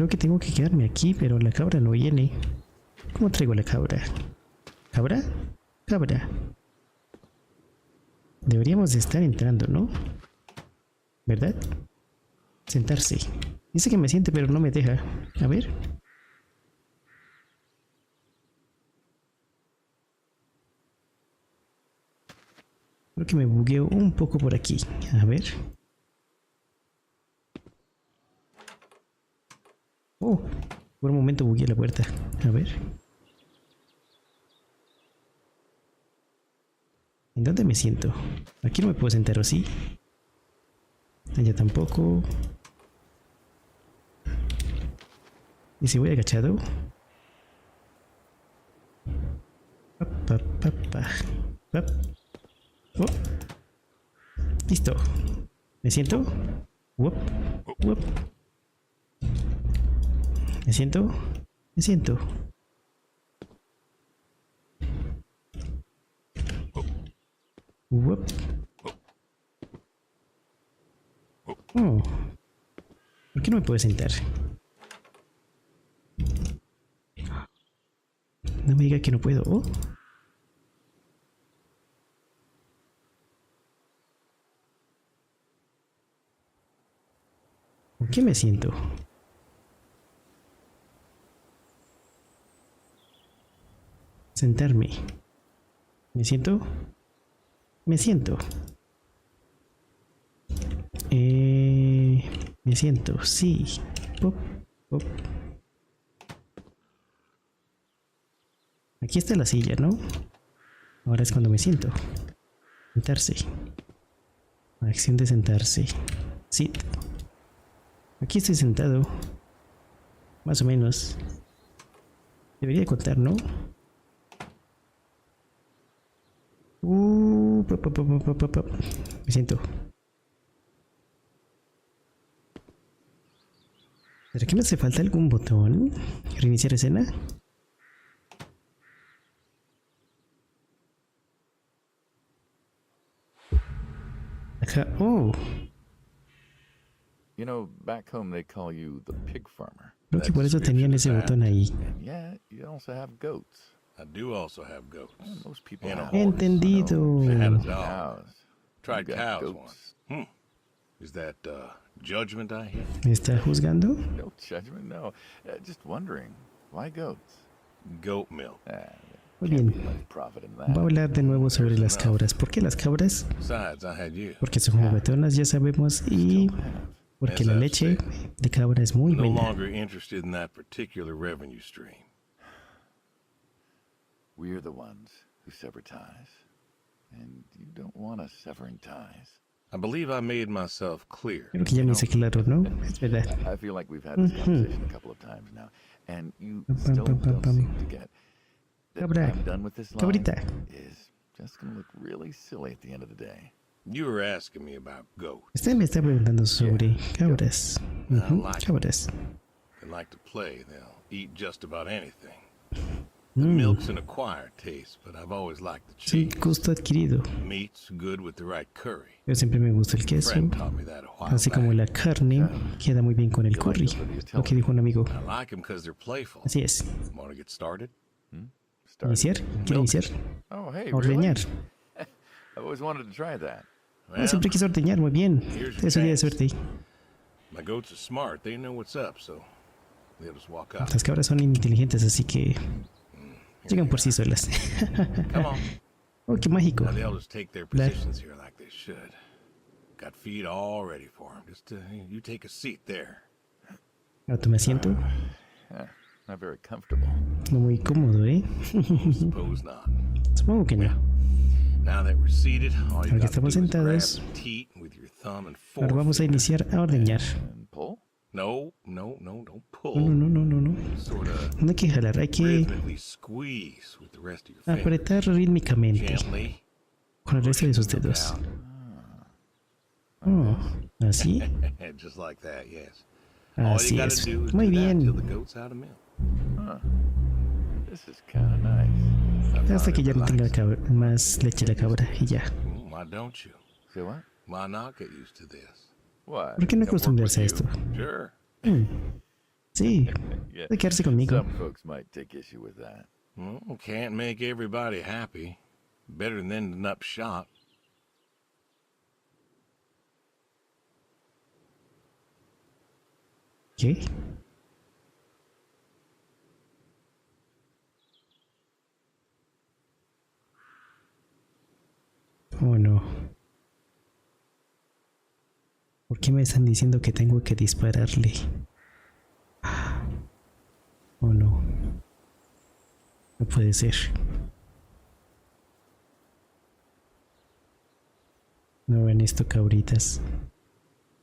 que tengo que quedarme aquí, pero la cabra no viene. ¿Cómo traigo la cabra? ¿Cabra? Cabra. Deberíamos de estar entrando, ¿no? ¿Verdad? Sentarse. Dice que me siente, pero no me deja. A ver. Creo que me bugueo un poco por aquí. A ver. Oh, por un momento bugueé la puerta. A ver. ¿En dónde me siento? Aquí no me puedo sentar, ¿o sí? Allá tampoco. ¿Y si voy agachado? Oh. Listo. ¿Me siento? ¿Me siento? Me siento. Oh. ¿Por qué no me puedo sentar? No me diga que no puedo. Oh. ¿Por qué me siento? Sentarme. ¿Me siento? Me siento. Me siento, sí. Pop, pop. Aquí está la silla, ¿no? Ahora es cuando me siento. Sentarse. Acción de sentarse. Sit. Aquí estoy sentado. Más o menos. Debería contar, ¿no? Me siento. ¿Será que me hace falta algún botón? ¿Reiniciar escena? Ajá. Oh. You know, back home they call you the pig farmer. Creo que por eso tenían ese botón ahí. And yeah, you also have goats. I do also have goats. Most people And a have horse. Entendido. I had a dog. cows. Tried You got cows goats. once. Is that judgment I hear? ¿Me está juzgando? No judgment, no. Just wondering, why goats? Goat milk. Muy Can't be bien. much profit in Voy that. a hablar de nuevo sobre las cabras. ¿Por qué las cabras? Besides, I had you. Porque son juguetonas, ya sabemos, y porque la leche de cabra es muy No buena. longer interested in that particular revenue stream. We're the ones who sever ties. And you don't want us severing ties. I believe I made myself clear. Creo que ya me hice claro, ¿no? Es verdad. I feel like we've had this conversation a couple of times now. And you still don't seem to get that Cabra. I'm done with this line Cabrita. is just going to look really silly at the end of the day. You were asking me about goats. Usted me está preguntando sobre cabras. Cabras. They like to play. They'll eat just about anything. The milk's an acquired taste, but I've always liked the Sí, cheese. gusto adquirido. Meat's good with the right curry. Yo siempre me gusta el queso, Friend taught me that a while así como back. la carne queda muy bien con el curry. Lo que dijo un amigo. I like them because they're playful. Así es. Want to get started? Start. ¿Iniciar? ¿Quiere iniciar? Oh, hey, really? Ordeñar. I've always wanted to try that. Ah, siempre quise ordeñar, muy bien. Es un día de suerte. My goats are smart. They know what's up, so they'll just walk up. Las cabras son inteligentes, así que llegan por sí solas. Come on. Oh, qué mágico. Now they'll just take their positions here like they should. Got feed all ready for them. Just you take a seat there. Ahora me asiento. Not very comfortable. No muy cómodo, ¿eh? Suppose not. Supongo que no. Now that we're seated, all you Ahora que got to do estamos is grab sentados, the teat with your thumb and ahora vamos a forefinger. iniciar a ordeñar. And pull? No, don't pull. No. Sort of No hay que jalar, hay que rhythmically squeeze with the rest of your fingers. apretar rítmicamente Gently. con el resto de sus dedos. Oh, ¿así? Just like that, yes. All Así you gotta es. do is Muy do that till the bien. goat's out of milk. This is kind of nice. I Hasta found que it ya no tenga relaxing. más leche la cabra y ya. My Why don't you? Say what? Why not get used to this? What? ¿Por qué no Come work acostumbrarse a with esto? you? Sure. Sí, Yeah. de quedarse conmigo. Some folks might take issue with that. Well, can't make everybody happy. Better than ending up shot. ¿Qué? Oh no. ¿Por qué me están diciendo que tengo que dispararle? Oh no. No puede ser. No ven esto, cabritas.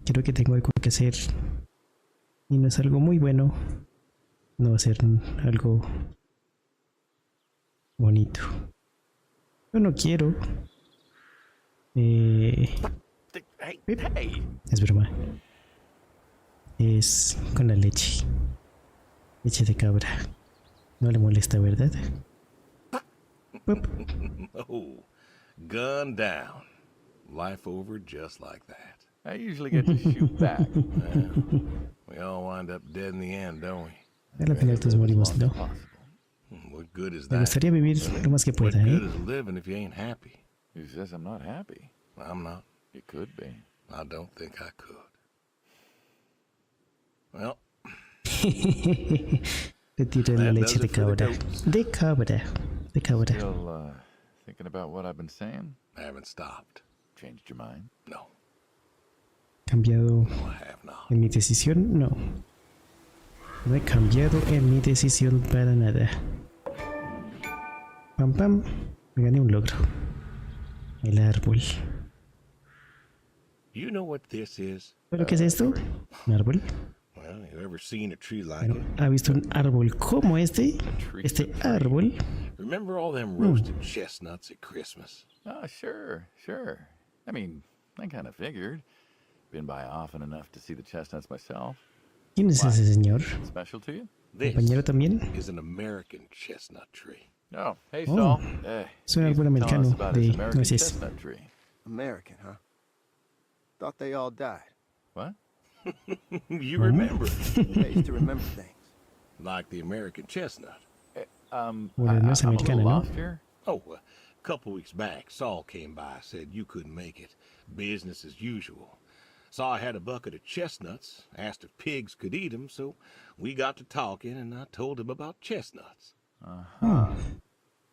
Creo que tengo algo que hacer. Y no es algo muy bueno. No va a ser algo bonito. Yo no quiero. Hey, Pip. hey. Es broma. Es con la leche. Leche de cabra. No le molesta, ¿verdad? Pup. Oh, gun down. Life over just like that. I usually get to shoot back. We all wind up dead in the end, don't we? Al final todos morimos, ¿no? What good is Me that? gustaría vivir lo más que What pueda, good ¿eh? is living if you ain't happy? Who says I'm not happy? I'm not. You could be. I don't think I could. Well, Le tiré la That leche does de it for the cabra. goats. De cabra. De cabra. Still thinking about what I've been saying? I haven't stopped. Changed your mind? No, ¿Cambiado no, I have not. en mi decisión? No. No he cambiado en mi decisión para nada. Pam pam. Me gané un logro. El árbol. You know what this is? ¿Pero qué es esto? ¿Un árbol? Well, you ever seen a tree like Bueno, it? ¿ha visto un árbol como este? Este árbol. Remember all them roasted chestnuts at Christmas? Oh, sure. I mean, I kind of figured. Been by often enough to see the chestnuts myself. ¿Quién es ese señor? Special to you? This ¿Compañero también? is an American chestnut tree. Oh, hey, Oh. Saul. Es un he's árbol telling us americano about his de American nueces. chestnut tree. American, huh? Thought they all died. What? You remember, They used to remember things. like the American chestnut. Bueno, no es I'm a americana, little ¿no? lost here. Oh, a couple weeks back, Saul came by, said you couldn't make it. Business as usual. Saw I had a bucket of chestnuts, asked if pigs could eat them, so we got to talking, and I told him about chestnuts.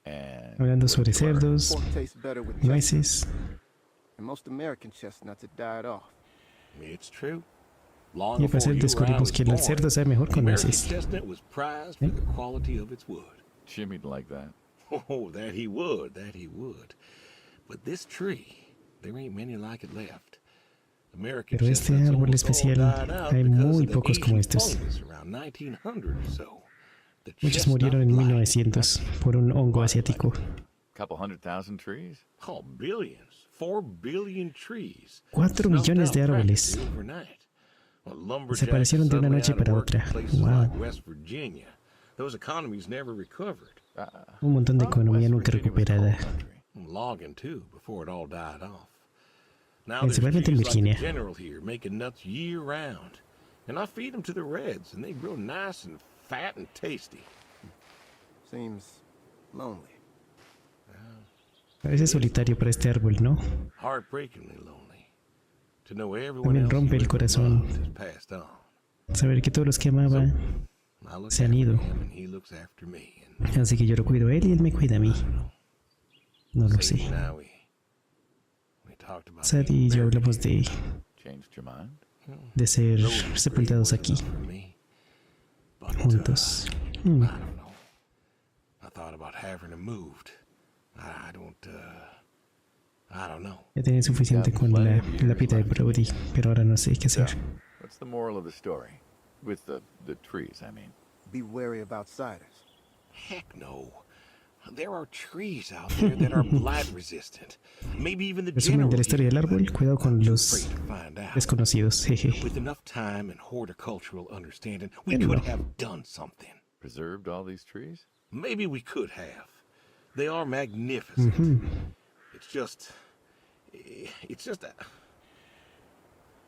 And Hablando sobre cerdos, Pork tastes better with chestnuts, nueces. and most American chestnuts had died off. It's true. Long Y al before parecer you or I descubrimos was que el born, cerdo sabe mejor the con American nueces. chestnut was prized for the quality of its wood. Jimmy'd like that. Oh, that he would, that he would. But this tree, there ain't many like it left. American Pero este chestnuts árbol almost all especial, died out hay because muy of the pocos como Asian estos. fungus around 1900 or so. The Muchos chestnut murieron en blight. 1900 por un hongo asiático. Couple 100,000 trees? Oh, billions. 4 billion trees. 4 Snuffed millones de out árboles. practically overnight. Well, lumberjacks Desaparecieron de una suddenly noche out of para work in otra. places Wow. like West Virginia. Those economies never recovered. Un montón de economía West nunca Virginia was recuperada. coal country. Logging too, before it all died off. Now there's Principalmente en trees like the Virginia. general here making nuts year round. And I feed them to the reds, and they grow nice and fat and tasty. Seems lonely. Parece solitario para este árbol, ¿no? Heartbreakingly lonely. To know everyone También else rompe you el ever corazón. loved has passed on. Saber que todos los que amaba I look se han after ido. him and he looks after me. And Así que yo lo cuido a él y él me cuida a mí. No lo Sadie sé. and I, we talked about Sadie being y yo married hablamos again. Changed your mind? de ser Those were sepultados great aquí, ones for me. But, juntos. I don't know. I thought about having her moved. I don't know. Ya tenía suficiente con la pita de Brody, pero ahora no sé qué So, hacer. what's the moral of the story? With the trees, I mean. Be wary of outsiders. Heck no. There are trees out there that are blight resistant. Maybe even the Resumen de la historia del árbol, general cuidado con los afraid to find out. desconocidos, jeje. With enough time and horticultural understanding, we Hello. could have done something. Preserved all these trees? Maybe we could have. They are magnificent. It's just, It's just that...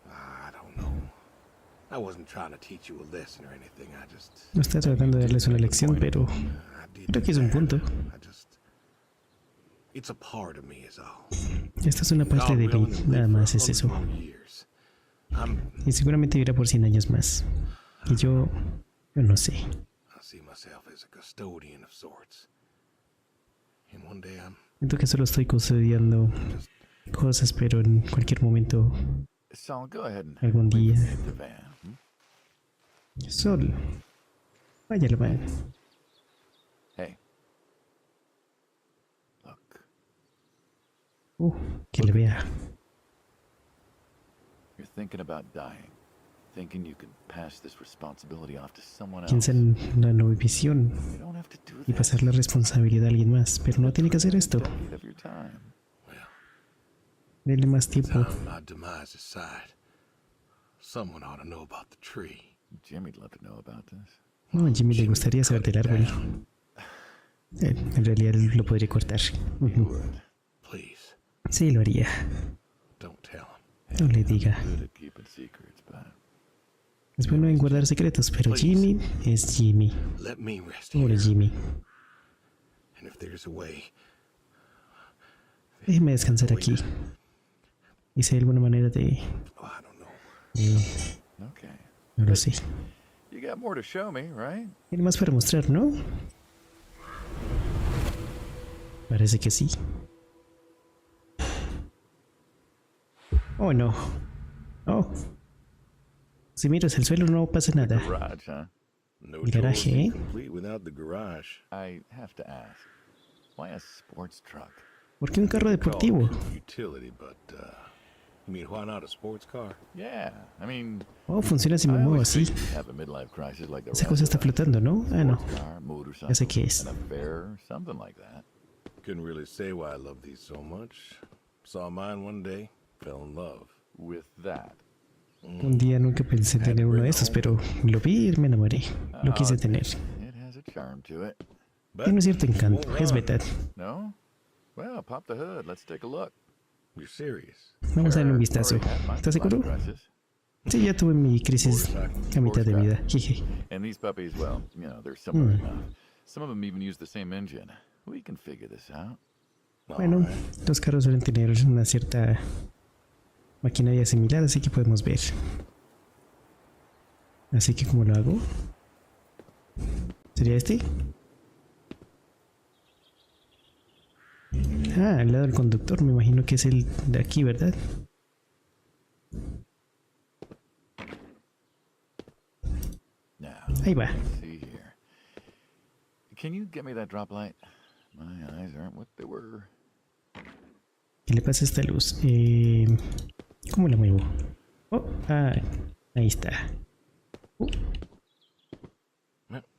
I don't know. I wasn't trying to teach you a lesson or anything. I just... No está tratando de darles una lección, pero creo que es un punto. It's a part of me is all. Esta es una parte de mí, nada más es eso. Y seguramente vivirá por 100 años más. Y yo no sé. I see myself as a custodian of sorts. And one day I'm... Siento que solo estoy custodiando cosas, pero en cualquier momento, Sol, go ahead and algún día. leave the van. Sol, vaya la van. Hey. Look. Que le vea. You're thinking about dying. Thinking you can pass this responsibility off to someone else. Piensa en la nueva visión You don't have to do y this. pasar la responsabilidad a alguien más, pero no tiene que hacer esto. Decade of your time. Dele más tiempo. Time my demise aside. Someone ought to know about the tree. Jimmy'd love to know about this. No, a Jimmy le gustaría saber del árbol. En realidad lo podría cortar. Please, Sí, lo haría. don't tell him. No le diga. Good at keeping secrets, but Es bueno en guardar secretos, pero Jimmy es Jimmy. Let me rest here. Pobre Jimmy. And if there's a way, Déjeme descansar aquí. Y si hay alguna manera de... oh, I don't know. okay. No lo sé. You got more to show me, right? Tiene más para mostrar, ¿no? Parece que sí. Oh, no. Oh. Si miras el suelo no pasa nada. Garage, huh? No El garaje, chores ¿eh? complete without the garage. I have to ask, why a sports truck? ¿Por qué un carro deportivo? Utility, but you mean why not a sports car? Yeah, I mean, Oh, funciona si me I muevo always así. think you'd have a midlife crisis like the Esa rest cosa of está us. flotando, ¿no? Ah, no. Sports car, motorcycle, Ya sé qué es. an affair, something like that. Couldn't really say why I love these so much. Saw mine one day, fell in love. With that. Un día nunca pensé tener uno de estos, pero lo vi y me enamoré. Lo quise tener. It has a charm to it. But Tiene un cierto it encanto, won't es run. verdad. No? Well, pop the hood. Let's take a look. You're serious? Vamos a darle un Already vistazo. had my ¿Estás midlife seguro? crisis. Sí, ya tuve mi crisis a mitad de vida. Jeje. And these puppies, well, you know, they're similar enough. Some of them even use the same engine. We can figure this out. Bueno, los carros suelen tener una cierta maquinaria similar, así que podemos ver. Así que, ¿cómo lo hago? ¿Sería este? Ah, al lado del conductor, me imagino que es el de aquí, ¿verdad? Now, Ahí va. let's see here. Can you get me that drop light? My eyes aren't what they were. ¿Qué le pasa a esta luz? ¿Cómo la muevo? Oh, ahí está.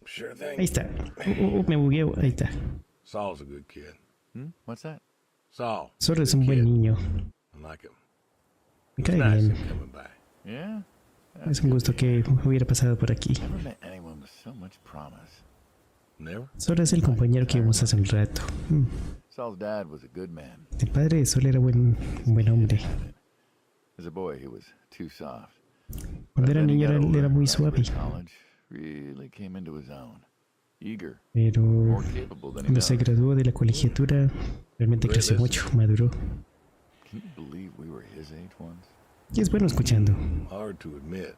Sure thing. Ahí está. Me bugueo. Ahí está. Saul's a good kid. What's that? Saul. Solo es good un buen kid. niño. I like him. Me It's cae nice bien. him coming by. Yeah? Es un gusto que hubiera pasado por aquí. Never met anyone with so much promise. Never? Solo es el compañero que vimos hace un rato. Saul's dad was a good man. El padre de Sol era un buen hombre. As a boy, he was too soft. Cuando era Then he niño got era older, muy graduated suave. college, really came into his own. Eager, Pero more capable than he cuando se knows. graduó de la colegiatura, realmente creció mucho, maduró. Can you believe we were his age once? Y es bueno escuchando. Hard to admit.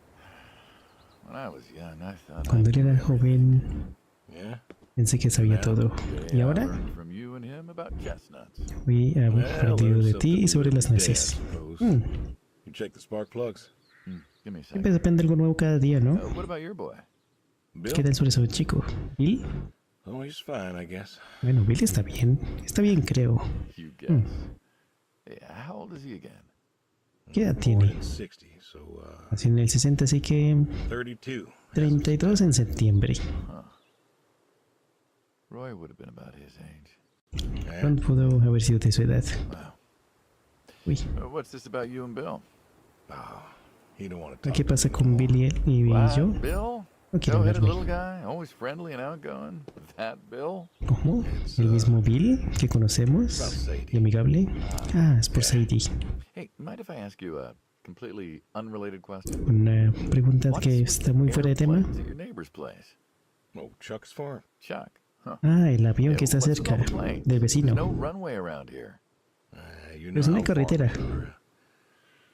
When I was young, I thought Cuando I él era joven, Yeah? pensé que sabía todo. ¿Y I ahora? learned from you and him about chestnuts. Fui aprendido de ti y sobre las nueces. You check the spark plugs? Give me a second. Siempre depende algo nuevo cada día, ¿no? What about your boy? Bill? ¿Qué tal sobre ese chico? ¿Bill? Oh, he's fine, I guess. Bueno, Bill está bien. Está bien, creo. You guess. Yeah, how old is he again? ¿Qué edad Born tiene? in 60, so, Nació en el 60, así que 32. 32 en septiembre. Roy would have been about his age. Yeah. ¿Cuándo pudo haber sido de su edad? Wow. Uy, What's this about you and Bill? Oh, he don't want to ¿qué talk pasa to me con anymore. Bill y What? yo? Bill? No quiere Tow-headed hablarme. little guy, always friendly and outgoing. That Bill? ¿Cómo? ¿El mismo Bill que conocemos? ¿Y amigable? Ah, es por Sadie. Hey, mind if I ask you a completely unrelated question? Una pregunta What's que with está muy fuera de tema. airplanes at your neighbor's place? Oh, Chuck's farm. Chuck. Huh. Ah, el avión que está What's with cerca all the planes? del There's no vecino. runway around here. You Pero es know una how carretera. farmers are.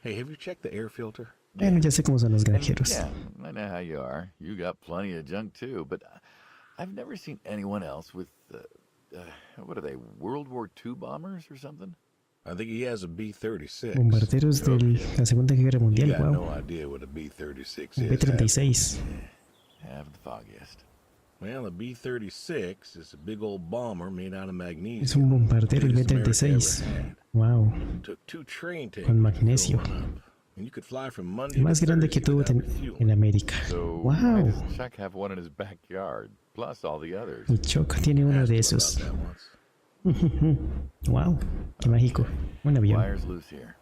Hey, have you checked the air filter? Bueno, ya sé cómo son los And granjeros. yeah, I know how you are. You got plenty of junk too, but I've never seen anyone else with, what are they, World War II bombers or something? I think he has a B-36. Bombarderos de la Segunda Guerra You Mundial, got no wow. idea what a B-36 Un is. B-36. Have the foggiest. Well, a B-36 is a big old bomber made out of magnesium. Es un bombardero el Biggest America B-36. ever had. Wow. Took 2 train tickets Con to magnesio. fill one up. And you could fly from Monday El más to grande que Thursday tuvo without refueling. en América. So why Wow. does Chuck have one in his backyard, plus all the others? Y Chuck tiene uno de esos. Asked him about that once. Wow. Qué mágico. Un avión. Wires loose here.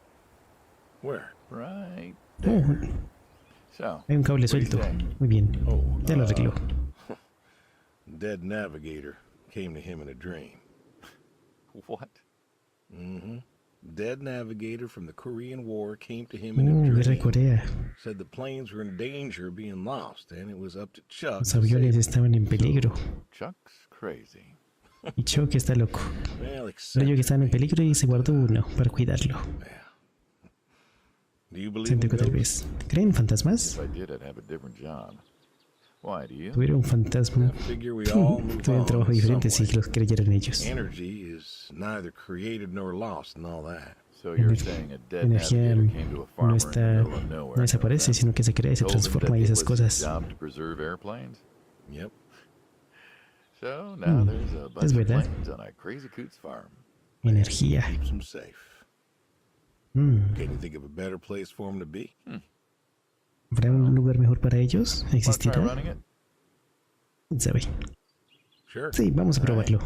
Where? Right. Oh, So, hay un cable what do you suelto. say? Muy bien. Oh, Ya lo arregló. Dead navigator came to him in a dream. What? Dead navigator from the Korean War came to him in a Guerra de dream. Corea. Said the planes were in danger of being lost, and it was up to Chuck Los to save aviones them. estaban en peligro. Chuck's crazy. Y Chuck está loco. Well, Creyó que estaban en peligro y se guardó uno para cuidarlo. Do you believe Siento in que tal ghosts? vez. ¿Creen en fantasmas? If I did, I'd have a different job. Why, do you? Tuviera un fantasma. Figure we all move Tuviera un on trabajo in some diferente si way. los creyeran ellos. Energy is neither created nor lost and all that. So you're saying a dead Energía navigator came to a farmer no in the está, middle of nowhere, no desaparece, sino que se crea y se told him that transforma y it esas was his cosas. job to preserve airplanes? Yep. So now there's a bunch es of verdad. planes on a crazy coot's farm. Energía. Keeps them safe. Mm. Can you think of a better place for them to be? ¿Habrá un lugar mejor para ellos? Want to try ¿Existirá? running it? ¿Quién sabe? Sure. Sí, vamos a probarlo.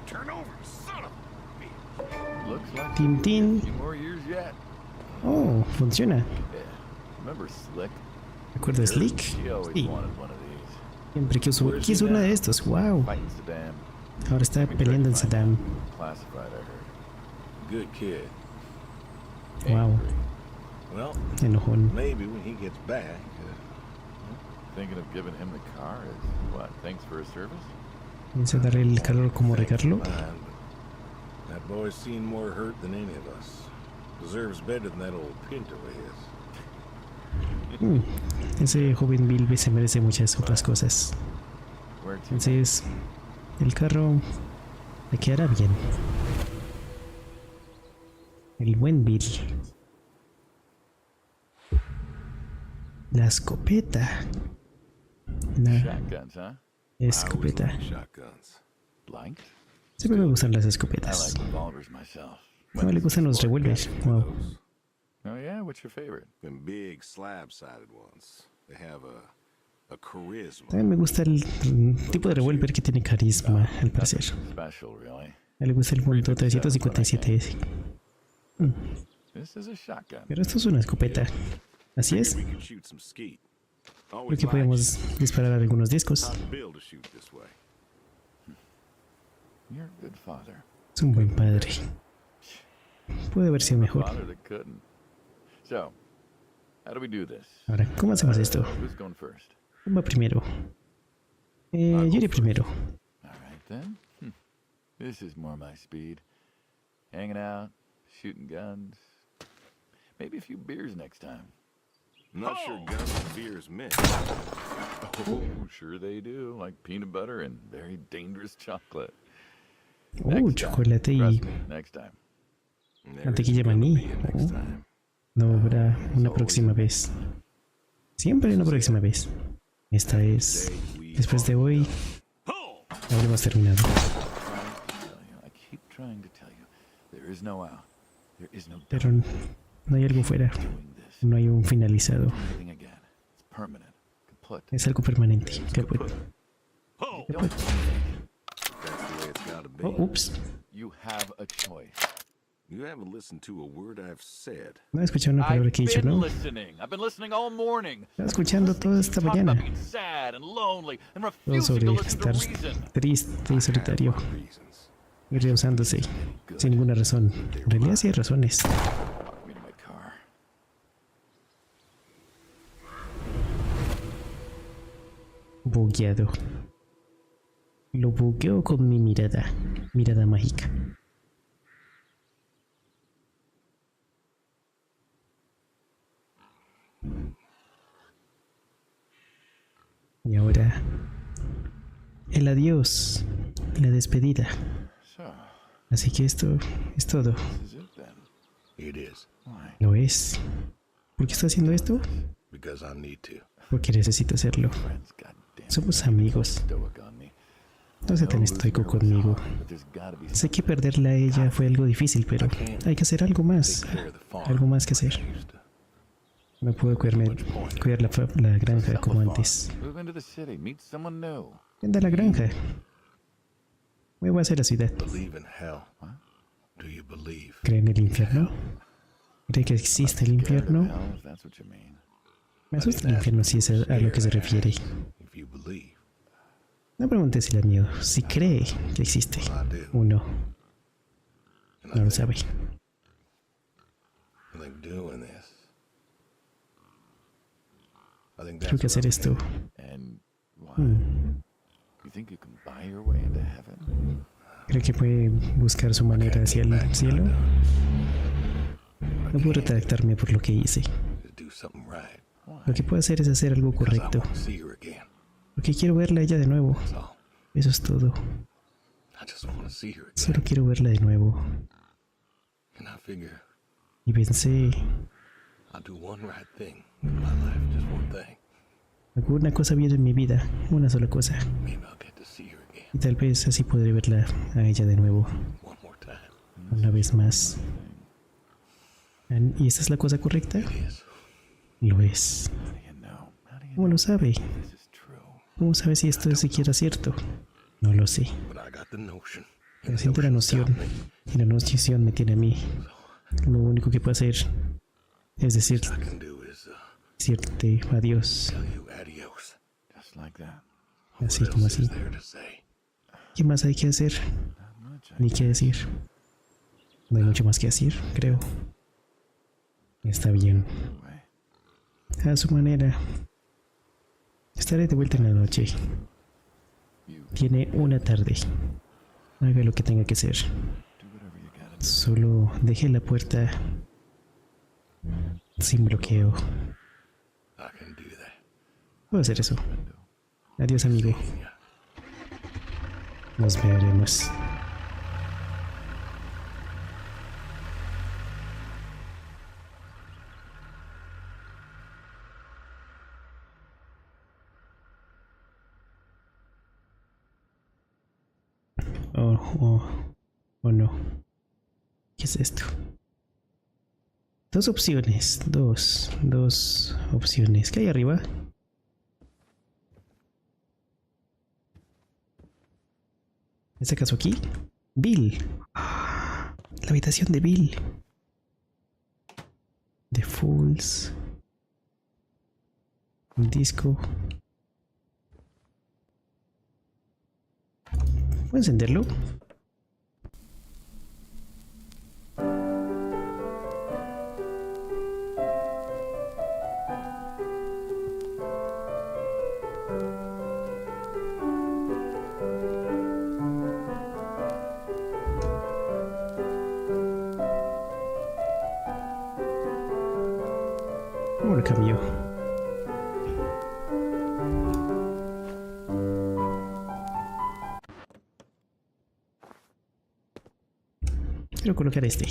Turn over, son of a... Looks like Tintín. a few more years yet. Oh, funciona. Yeah. Remember Slick? ¿Recuerdas Slick? She always Sí. wanted one of these. Siempre quiso una de estos. Wow. Fighting Saddam. Ahora está peleando en Saddam. Classified, I heard. Good kid. Wow. Angry. Well, Enojón. maybe when he gets back. Thinking of giving him the car as what? Thanks for his service? Piensa darle el calor como regalo. Fine, but that boy's seen more hurt than any of us. Deserves better than that old Pinto of his. Ese joven Bill se merece muchas otras cosas. Where to? Entonces, el carro le quedará bien. El buen Bill. La escopeta. La Shotguns, huh? escopeta. Shotguns. Blank? Siempre me gustan las I escopetas. like revolvers myself. No me le gustan los revólveres. Wow. Oh yeah? What's your favorite? Them big slab-sided ones. They have a charisma. También me gusta el tipo de revólver que tiene carisma, al parecer. Special, really. A él le gusta el punto 357S. This is a shotgun. Pero esto es una escopeta. Así es. We could shoot some skeet. Creo que podemos disparar algunos discos. Taught Bill to shoot this way. You're a good father. Es un buen padre. Puede haber sido mejor. Father that couldn't. So, how do we do this? Ahora, ¿cómo hacemos esto? Who's going first? ¿Quién va primero? Yo iré primero. All right then. This is more my speed. Hanging out, shooting guns. Maybe a few beers next time. I'm not sure guns and beers mix. Oh, sure they do. Like peanut butter and very dangerous chocolate. Chocolate y Trust me, next time. There mantequilla isn't gonna maní. be a next time. No habrá una próxima vez. Siempre hay una próxima vez. Esta es... Después de hoy, habremos terminado. I keep trying to tell you, there is no out. There is no Pero no hay algo fuera. doing this. No hay un finalizado. Anything again. It's permanent. Kaput. Es algo permanente. Caput. That's the way it's gotta be. Oh, ups. You have a choice. You haven't listened to a word I've said. No he escuchado una palabra que he dicho, I've been ¿no? listening. I've been listening all morning. Estaba escuchando toda esta Talk mañana. about being sad and lonely and Todo refusing sobre to listen to estar reason. triste y solitario Reasons. y rehusándose sin ninguna razón. En realidad sí hay razones. Walk me to my car. Bugueado. Lo bugueo con mi mirada. Mirada mágica. Y ahora el adiós, la despedida. So, Así que esto es todo. this is it then. It is. Why? Lo es. ¿Por qué estoy haciendo esto? Because I need to. Porque necesito hacerlo. Friends, goddamn. Somos amigos. Stoic on me. No sé tan estoico conmigo. But there's gotta be Sé que perderla a ella fue algo difícil, pero hay que hacer algo más. Take care of the farm. Algo más que hacer. I used to. No puedo cuidar la granja como antes. Move into the city, meet someone new. Venda la granja. Muevo hacia la ciudad. Believe in hell. Do you believe? ¿Cree en el infierno? ¿Cree que existe el infierno? Hell, if that's what you mean. Me asusta el infierno si es a lo que se refiere. If you believe. No pregunte si le da miedo, si cree que existe. I do. Uno And no lo sabe. I think doing this. I think Creo que that's hacer what esto. And why? You think you can buy your way into heaven? ¿Cree que puede buscar su manera hacia el cielo? No puedo retractarme por lo que hice. is do something right. Lo que puedo hacer es hacer algo Because I correcto. want to see her again. Porque quiero verla a ella de nuevo. That's all. Eso es todo. I just want to see her again. Solo quiero verla de nuevo. And I figure Y pensé, I'll do one right thing in my life, just one thing. hago una cosa bien en mi vida, una sola cosa. Maybe I'll get to see her again Y tal vez así podré verla a ella de nuevo, one more time. una vez más. ¿Y esta es la cosa correcta? It is. Lo es. How do you know? How do you ¿Cómo lo sabe? know this is true? ¿Cómo sabe si esto es siquiera cierto? No lo sé. But I got the notion. Pero siento la noción. Y la noción me tiene a mí. Lo único que puedo hacer es decir, I can do is decirte adiós. tell you adios. Just like that. Así What como else así. is there to say? ¿Qué más hay que hacer? Not much. Ni qué decir. No hay mucho más que decir, creo. Está bien. Anyway, A su manera. Estaré de vuelta en la noche. Tiene una tarde. Haga lo que tenga que hacer. do whatever you gotta do. Solo deje la puerta sin bloqueo. I can do that. Puedo hacer eso. Adiós, amigo. Yeah. Nos veremos. Oh, no. ¿Qué es esto? Dos opciones. Dos opciones. ¿Qué hay arriba? ¿Es acaso aquí? Bill. La habitación de Bill. The Fools. Un disco. ¿Puedo encenderlo? ¿Cómo lo cambió? Quiero colocar este.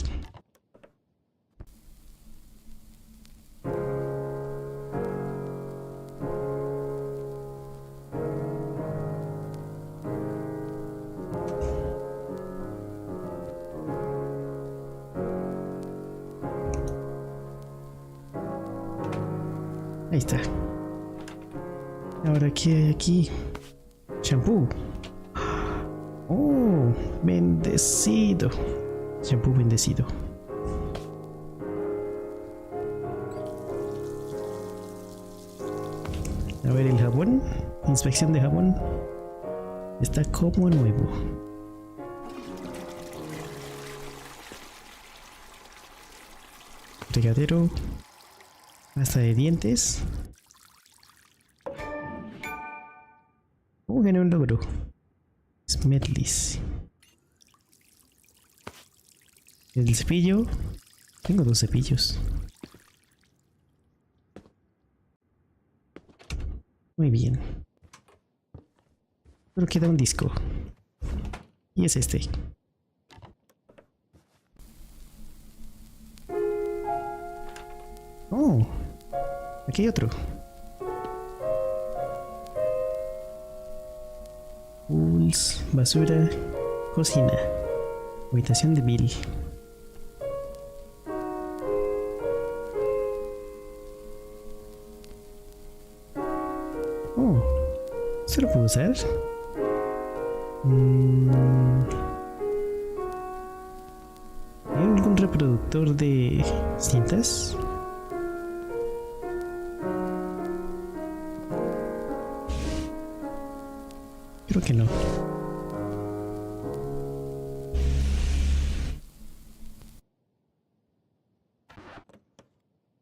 Ahí está. Ahora, ¿qué hay aquí? Shampoo. Oh, bendecido. Shampoo bendecido. A ver el jabón. Inspección de jabón. Está como nuevo. Fregadero. Pasta de dientes. Gané un logro. Smetlis. El cepillo. Tengo 2 cepillos. Muy bien. Solo queda un disco. Y es este. Oh. Aquí hay otro. Pools, basura, cocina, habitación de Bill. Oh, ¿se lo puedo usar? ¿Hay algún reproductor de cintas? Creo que no.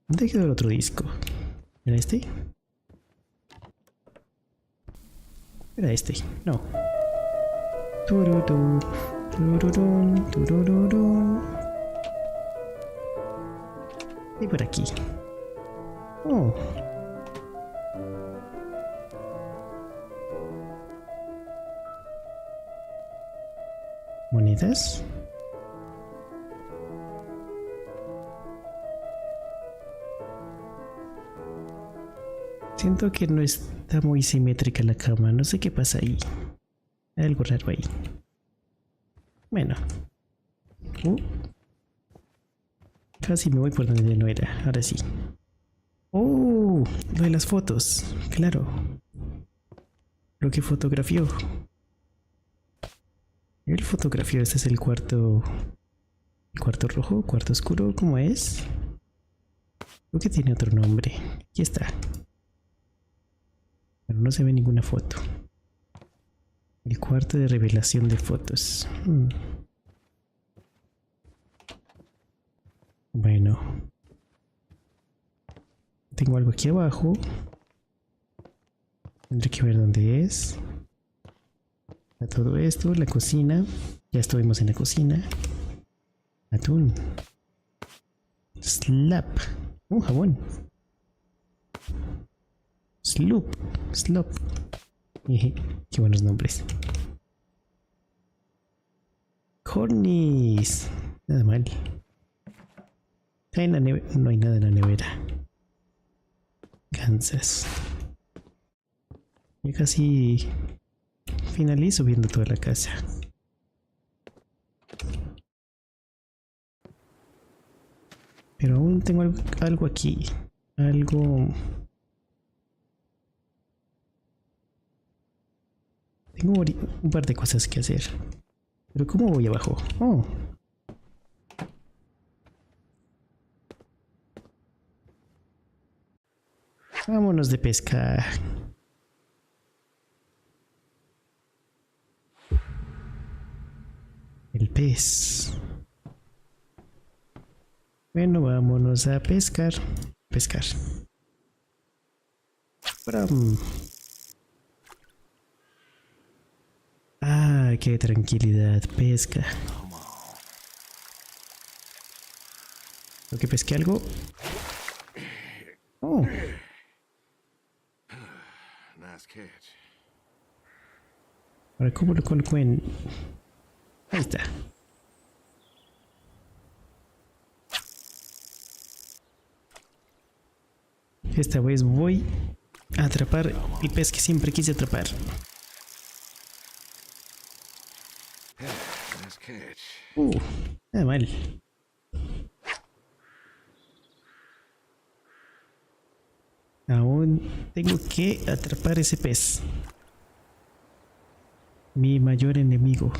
¿Dónde quedó el otro disco? ¿Era este? Era este, no. Tururú, tururú, tururú. Y por aquí. Oh. Monedas. Siento que no está muy simétrica la cama. No sé qué pasa ahí. Hay algo raro ahí. Bueno. Casi me voy por donde no era. Ahora sí. Oh, lo de las fotos. Claro. Lo que fotografió. El fotografió. Este es el cuarto. El cuarto rojo, cuarto oscuro. ¿Cómo es? Creo que tiene otro nombre. Aquí está. Pero no se ve ninguna foto. El cuarto de revelación de fotos. Bueno. Tengo algo aquí abajo. Tendré que ver dónde es. Está todo esto, la cocina. Ya estuvimos en la cocina. Atún. Slap. Un jabón. Sloop. Slop. Qué buenos nombres. Cornies. Nada mal. En la no hay nada en la nevera. Kansas. Ya casi finalizo viendo toda la casa. Pero aún tengo algo aquí. Algo... Tengo un par de cosas que hacer. Pero ¿cómo voy abajo? Oh. Vámonos de pesca. El pez. Bueno, vámonos a pescar. Pescar. Pram. Ah, qué tranquilidad. Pesca. ¿Lo que pesqué algo? Oh. Ahora, ¿cómo lo coloco en...? Ahí está. Esta vez voy a atrapar el pez que siempre quise atrapar. Nada mal. Aún tengo que atrapar ese pez. Mi mayor enemigo.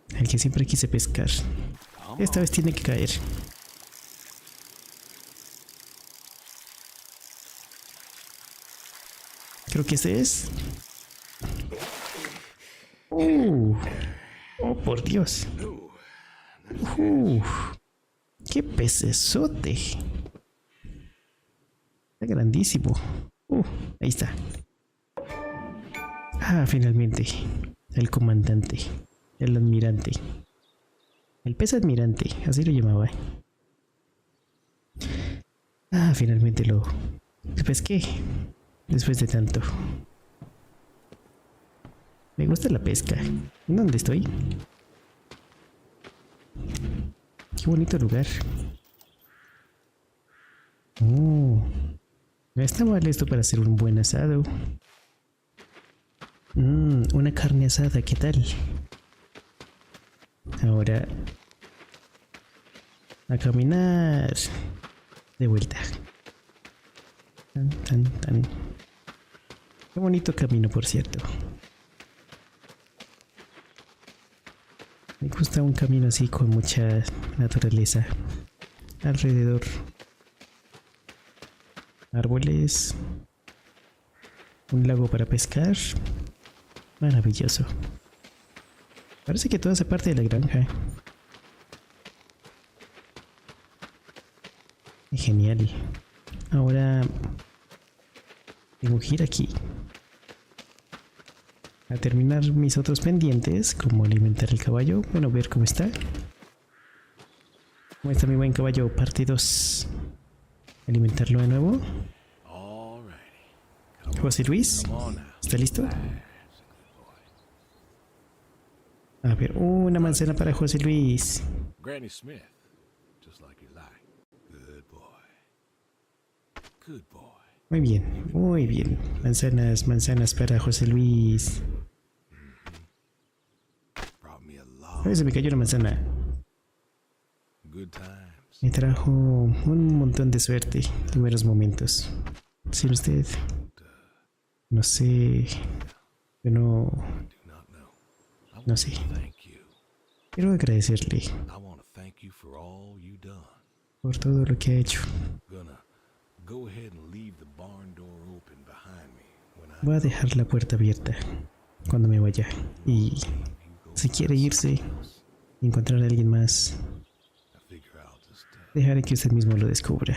El que siempre quise pescar. Esta vez tiene que caer. Creo que este es. Oh, por Dios. ¡Qué pecesote! Está grandísimo. Ahí está. Ah, finalmente. El comandante. El admirante. El pez admirante. Así lo llamaba. Ah, finalmente lo pesqué. Después de tanto. Me gusta la pesca. ¿Dónde estoy? Qué bonito lugar. No está mal esto para hacer un buen asado. Una carne asada, ¿qué tal? Ahora a caminar de vuelta. Tan. Qué bonito camino, por cierto. Me gusta un camino así con mucha naturaleza alrededor. Árboles. Un lago para pescar. Maravilloso. Parece que todo hace parte de la granja. Genial. Ahora tengo que ir aquí a terminar mis otros pendientes, como alimentar el caballo. Bueno, ver cómo está. ¿Cómo está mi buen caballo? Parte 2. Alimentarlo de nuevo. José Luis, ¿está listo? A ver, una manzana para José Luis. Granny Smith, just like you like. Good boy. Good boy. Muy bien, muy bien. Manzanas para José Luis. A ver, se me cayó una manzana. Me trajo un montón de suerte en buenos momentos. Sin usted, no sé. Yo no sé. Quiero agradecerle por todo lo que ha hecho. Voy a dejar la puerta abierta cuando me vaya. Y si quiere irse y encontrar a alguien más, dejaré que usted mismo lo descubra.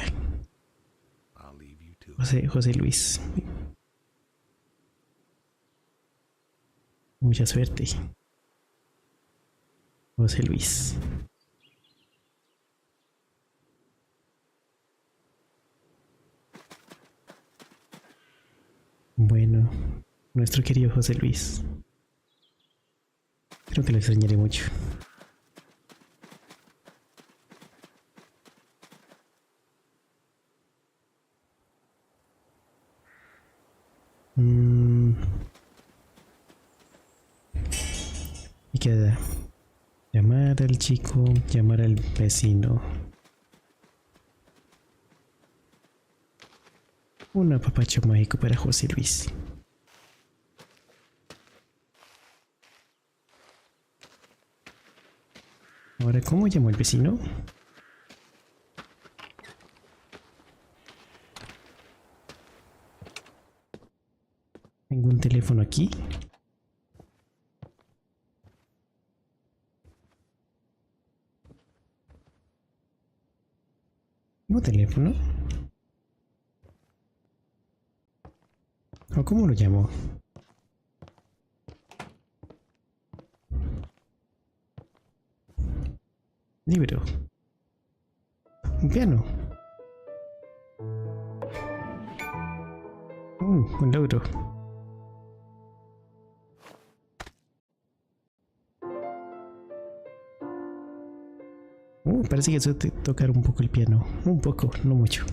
José Luis. Mucha suerte. José Luis. Bueno, nuestro querido José Luis. Creo que lo extrañaré mucho. Y queda llamar al chico, llamar al vecino. Un apapacho mágico para José Luis. Ahora, ¿cómo llamo al vecino? Tengo un teléfono aquí. ¿Tengo teléfono? ¿O cómo lo llamo? Libro. Un piano. Un logro. Parece que sé tocar un poco el piano. Un poco, no mucho.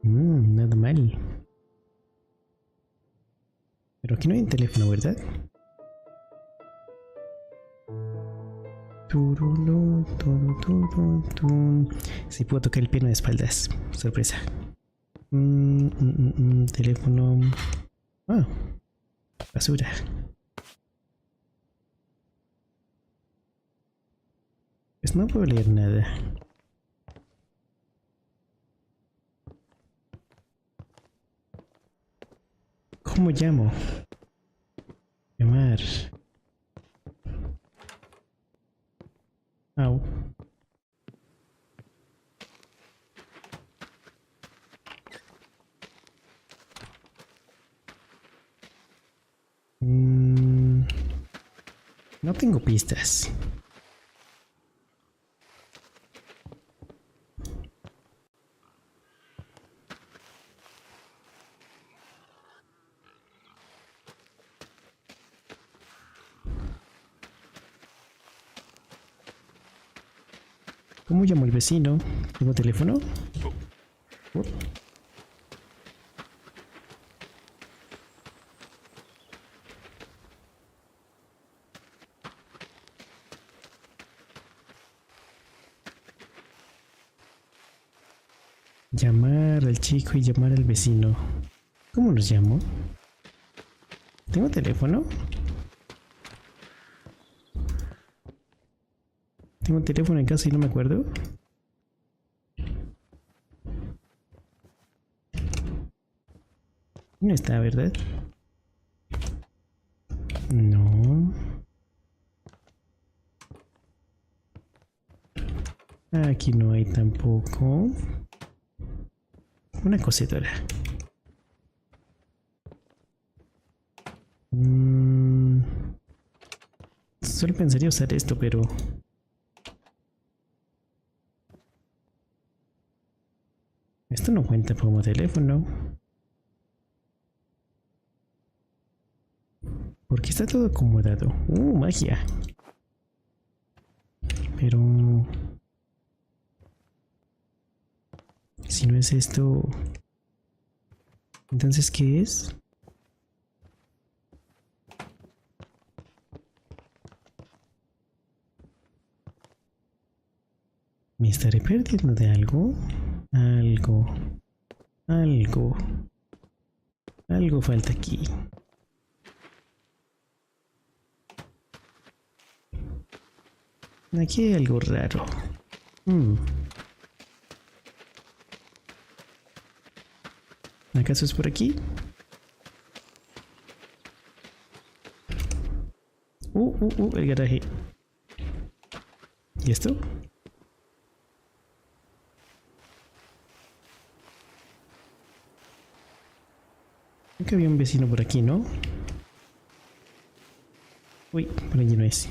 Nada mal. Pero aquí no hay un teléfono, ¿verdad? Sí puedo tocar el piano de espaldas. Sorpresa. Teléfono. Basura. Pues no puedo leer nada. ¿Cómo llamo? Llamar. Au. No tengo pistas. ¿Cómo llamo al vecino? ¿Tengo teléfono? Llamar al chico y llamar al vecino. ¿Cómo los llamo? ¿Tengo teléfono? Tengo un teléfono en casa y no me acuerdo. No está, ¿verdad? No. Aquí no hay tampoco. Una cosedora. Solo pensaría usar esto, pero... esto no cuenta como teléfono. Porque está todo acomodado. Magia. Pero... si no es esto... entonces, ¿qué es? ¿Me estaré perdiendo de algo? Algo falta aquí. Aquí hay algo raro. ¿Acaso es por aquí? El garaje. ¿Y esto? Creo que había un vecino por aquí, ¿no? Uy, por allí no es.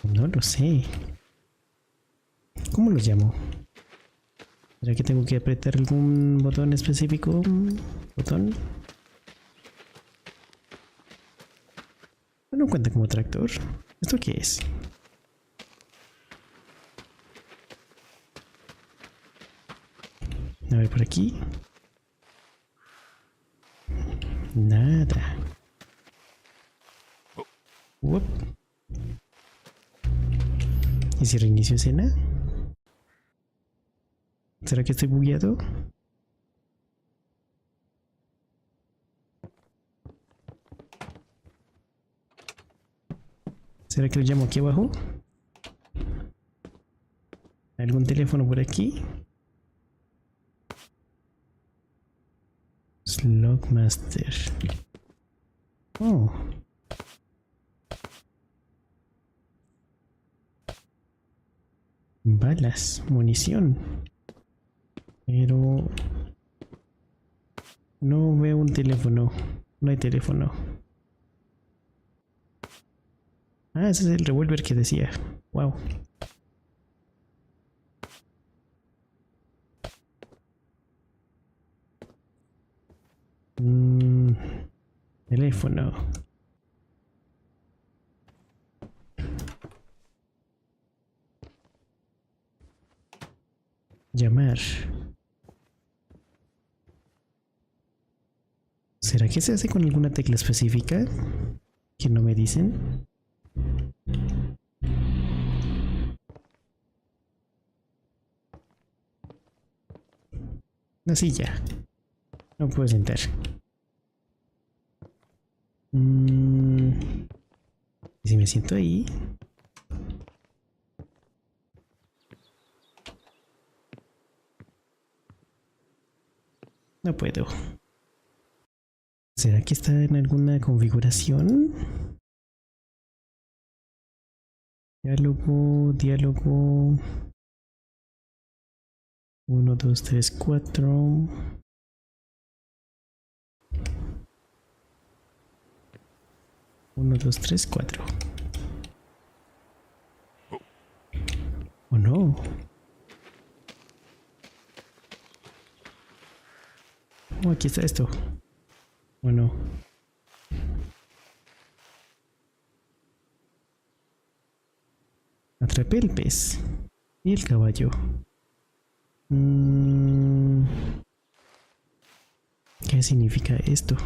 No lo sé. ¿Cómo lo llamo? ¿Será que tengo que apretar algún botón específico? ¿Botón? No cuenta como tractor. ¿Esto qué es? A ver, por aquí. Nada. Uop. ¿Y si reinicio escena? ¿Será que estoy bugueado? ¿Será que lo llamo aquí abajo? ¿Algún teléfono por aquí? Slogmaster. Oh. Balas, munición. Pero... no veo un teléfono. No hay teléfono. Ah, ese es el revólver que decía. Wow. Teléfono. Llamar. ¿Será que se hace con alguna tecla específica que no me dicen? Una silla. No puedo sentar. ¿Y si me siento ahí? No puedo. ¿Será que está en alguna configuración? Diálogo, diálogo. 1, 2, 3, 4. 1, 2, 3, 4. ¿O no? Oh, aquí está esto. Bueno. Atrapé el pez. Y el caballo. ¿Qué significa esto?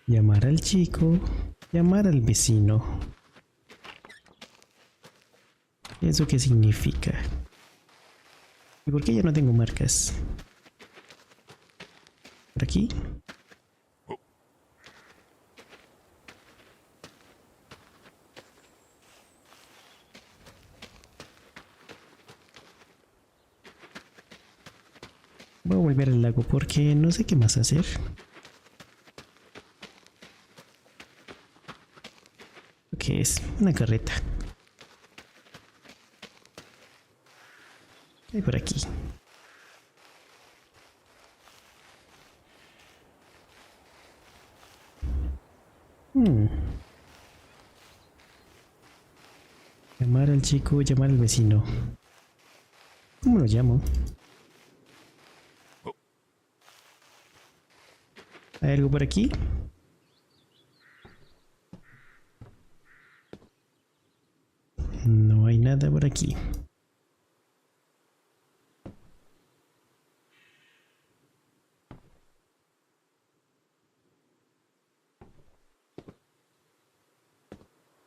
Llamar al chico. Llamar al vecino. ¿Eso qué significa? ¿Y por qué ya no tengo marcas? ¿Por aquí? Voy a volver al lago porque no sé qué más hacer. ¿Qué es? Una carreta. ¿Qué hay por aquí? Llamar al chico, llamar al vecino. ¿Cómo lo llamo? ¿Hay algo por aquí? No hay nada por aquí.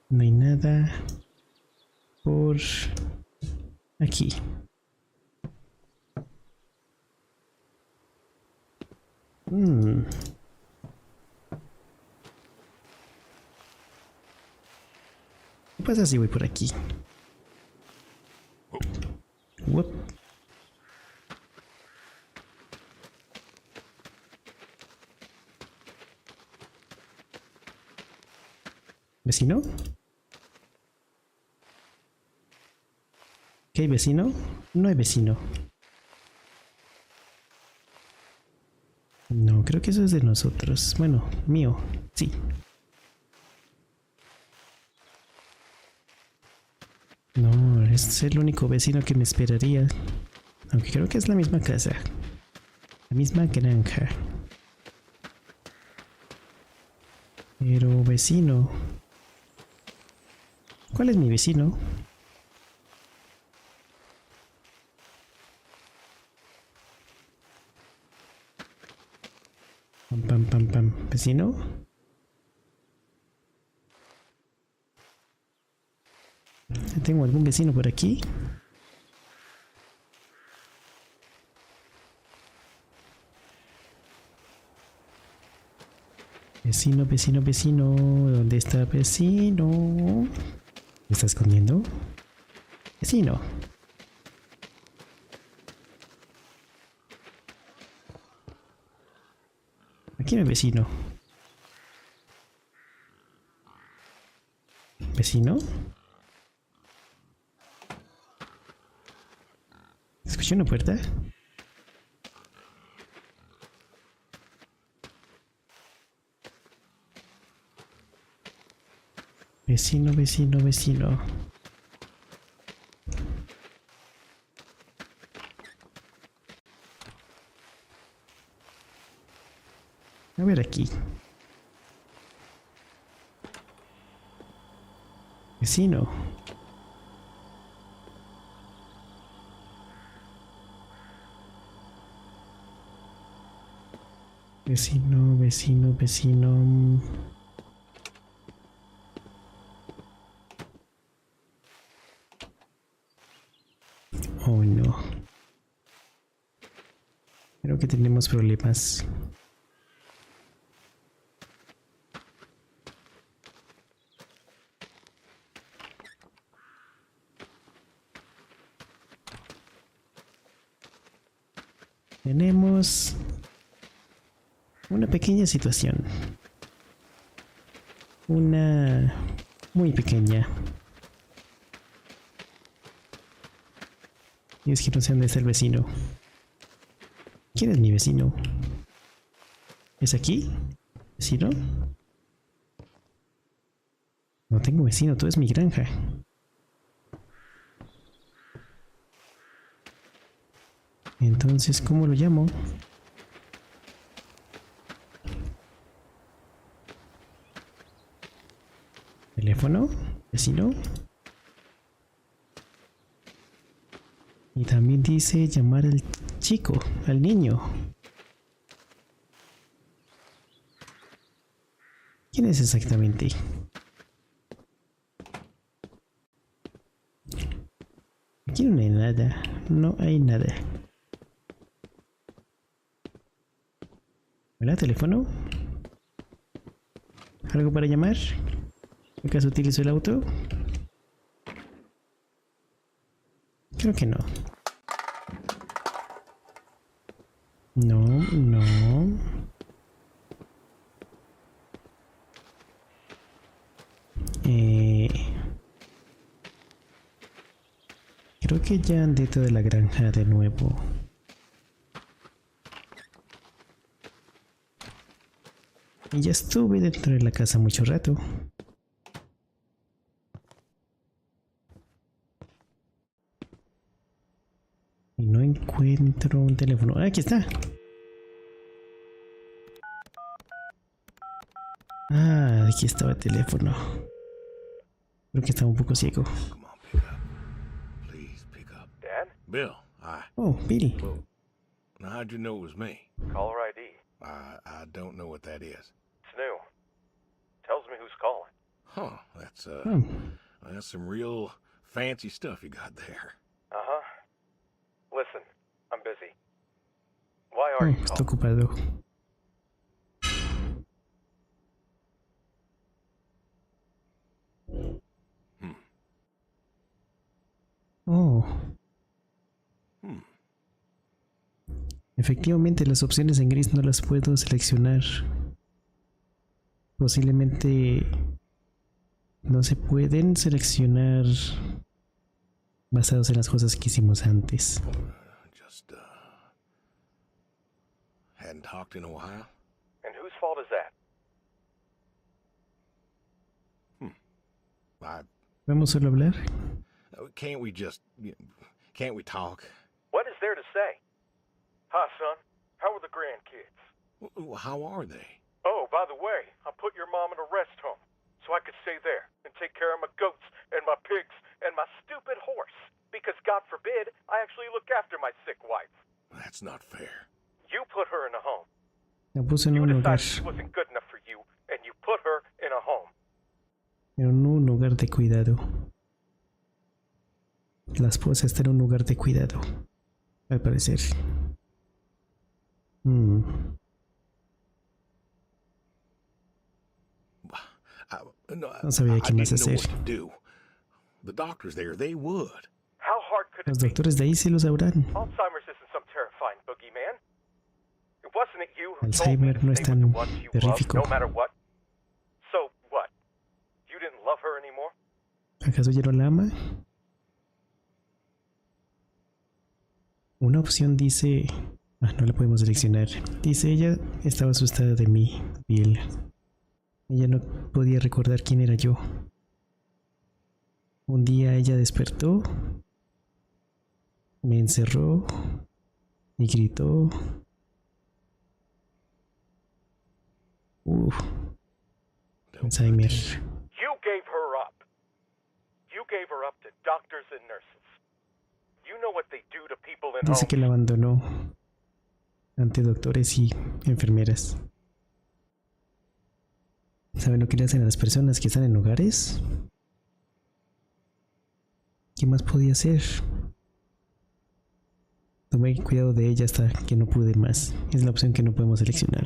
No hay nada por aquí. ¿Qué pasa si voy por aquí? Uop. ¿Vecino? ¿Qué hay vecino? No hay vecino. No, creo que eso es de nosotros. Bueno, mío, sí. No, es el único vecino que me esperaría. Aunque creo que es la misma casa. La misma granja. Pero vecino. ¿Cuál es mi vecino? Pam, pam, pam, pam. ¿Vecino? ¿Tengo algún vecino por aquí? Vecino, vecino, vecino. ¿Dónde está vecino? ¿Me está escondiendo? Vecino. Aquí no hay vecino. ¿Vecino? ¿Escuché una puerta? Vecino, vecino, vecino. A ver aquí. Vecino. Vecino, vecino, vecino. Oh no. Creo que tenemos problemas. Tenemos una pequeña situación. Una muy pequeña. Y es que no sé dónde está el vecino. ¿Quién es mi vecino? ¿Es aquí? ¿Vecino? No tengo vecino, todo es mi granja. Entonces, ¿cómo lo llamo? ¿Teléfono? ¿Vecino? Y también dice llamar al chico, al niño. ¿Quién es exactamente? Aquí no hay nada, no hay nada. ¿Hola, teléfono? ¿Algo para llamar? ¿Acaso utilizo el auto? Creo que no. No. Creo que ya andé toda la granja de nuevo. Y ya estuve dentro de la casa mucho rato. Y no encuentro un teléfono. ¡Ah, aquí está! Ah, aquí estaba el teléfono. Creo que estaba un poco ciego. Come on, pick up. Please pick up. Dad? Bill, hi. Oh, Bill. Whoa. Now, how'd you know it was me? Caller ID. I don't know what that is. It's new. Tells me who's calling. Huh, that's, Oh, that's some real fancy stuff you got there. Uh-huh. Listen, I'm busy. Why oh, are you está calling? ocupado. Oh. Efectivamente, las opciones en gris no las puedo seleccionar. Posiblemente no se pueden seleccionar basados en las cosas que hicimos antes. Just, hadn't talked in a while. And whose fault is that? ¿Vamos solo a hablar? Can't we just, can't we talk? What is there to say? Hi, son. How are the grandkids? How are they? Oh, by the way, I put your mom in a rest home so I could stay there and take care of my goats and my pigs and my stupid horse. Because God forbid, I actually look after my sick wife. That's not fair. You put her in a home. La puse en You un hogar. decided she wasn't good enough for you, and you put her in a home. En un hogar de cuidado. La esposa está en un lugar de cuidado. Al parecer. No sabía qué más hacer. The doctors there, they would. How hard could Los it be? doctores de ahí sí lo sabrán. Alzheimer's isn't some terrifying boogeyman. It wasn't it you who told me Alzheimer to no es stay with tan the ones you love, terrífico. no matter what. So what? You didn't love her anymore? ¿Acaso ya no la ama? Una opción dice... no la podemos seleccionar. Dice ella estaba asustada de mí, Bill. Ella no podía recordar quién era yo. Un día ella despertó, me encerró y gritó. Alzheimer. You gave her up. You gave her up to doctors and nurses. You know what they do to people in Dice homes. que la abandonó ante doctores y enfermeras. ¿Saben lo que le hacen a las personas que están en hogares? ¿Qué más podía hacer? tomé cuidado de ella hasta que no pude más. Es la opción que no podemos seleccionar.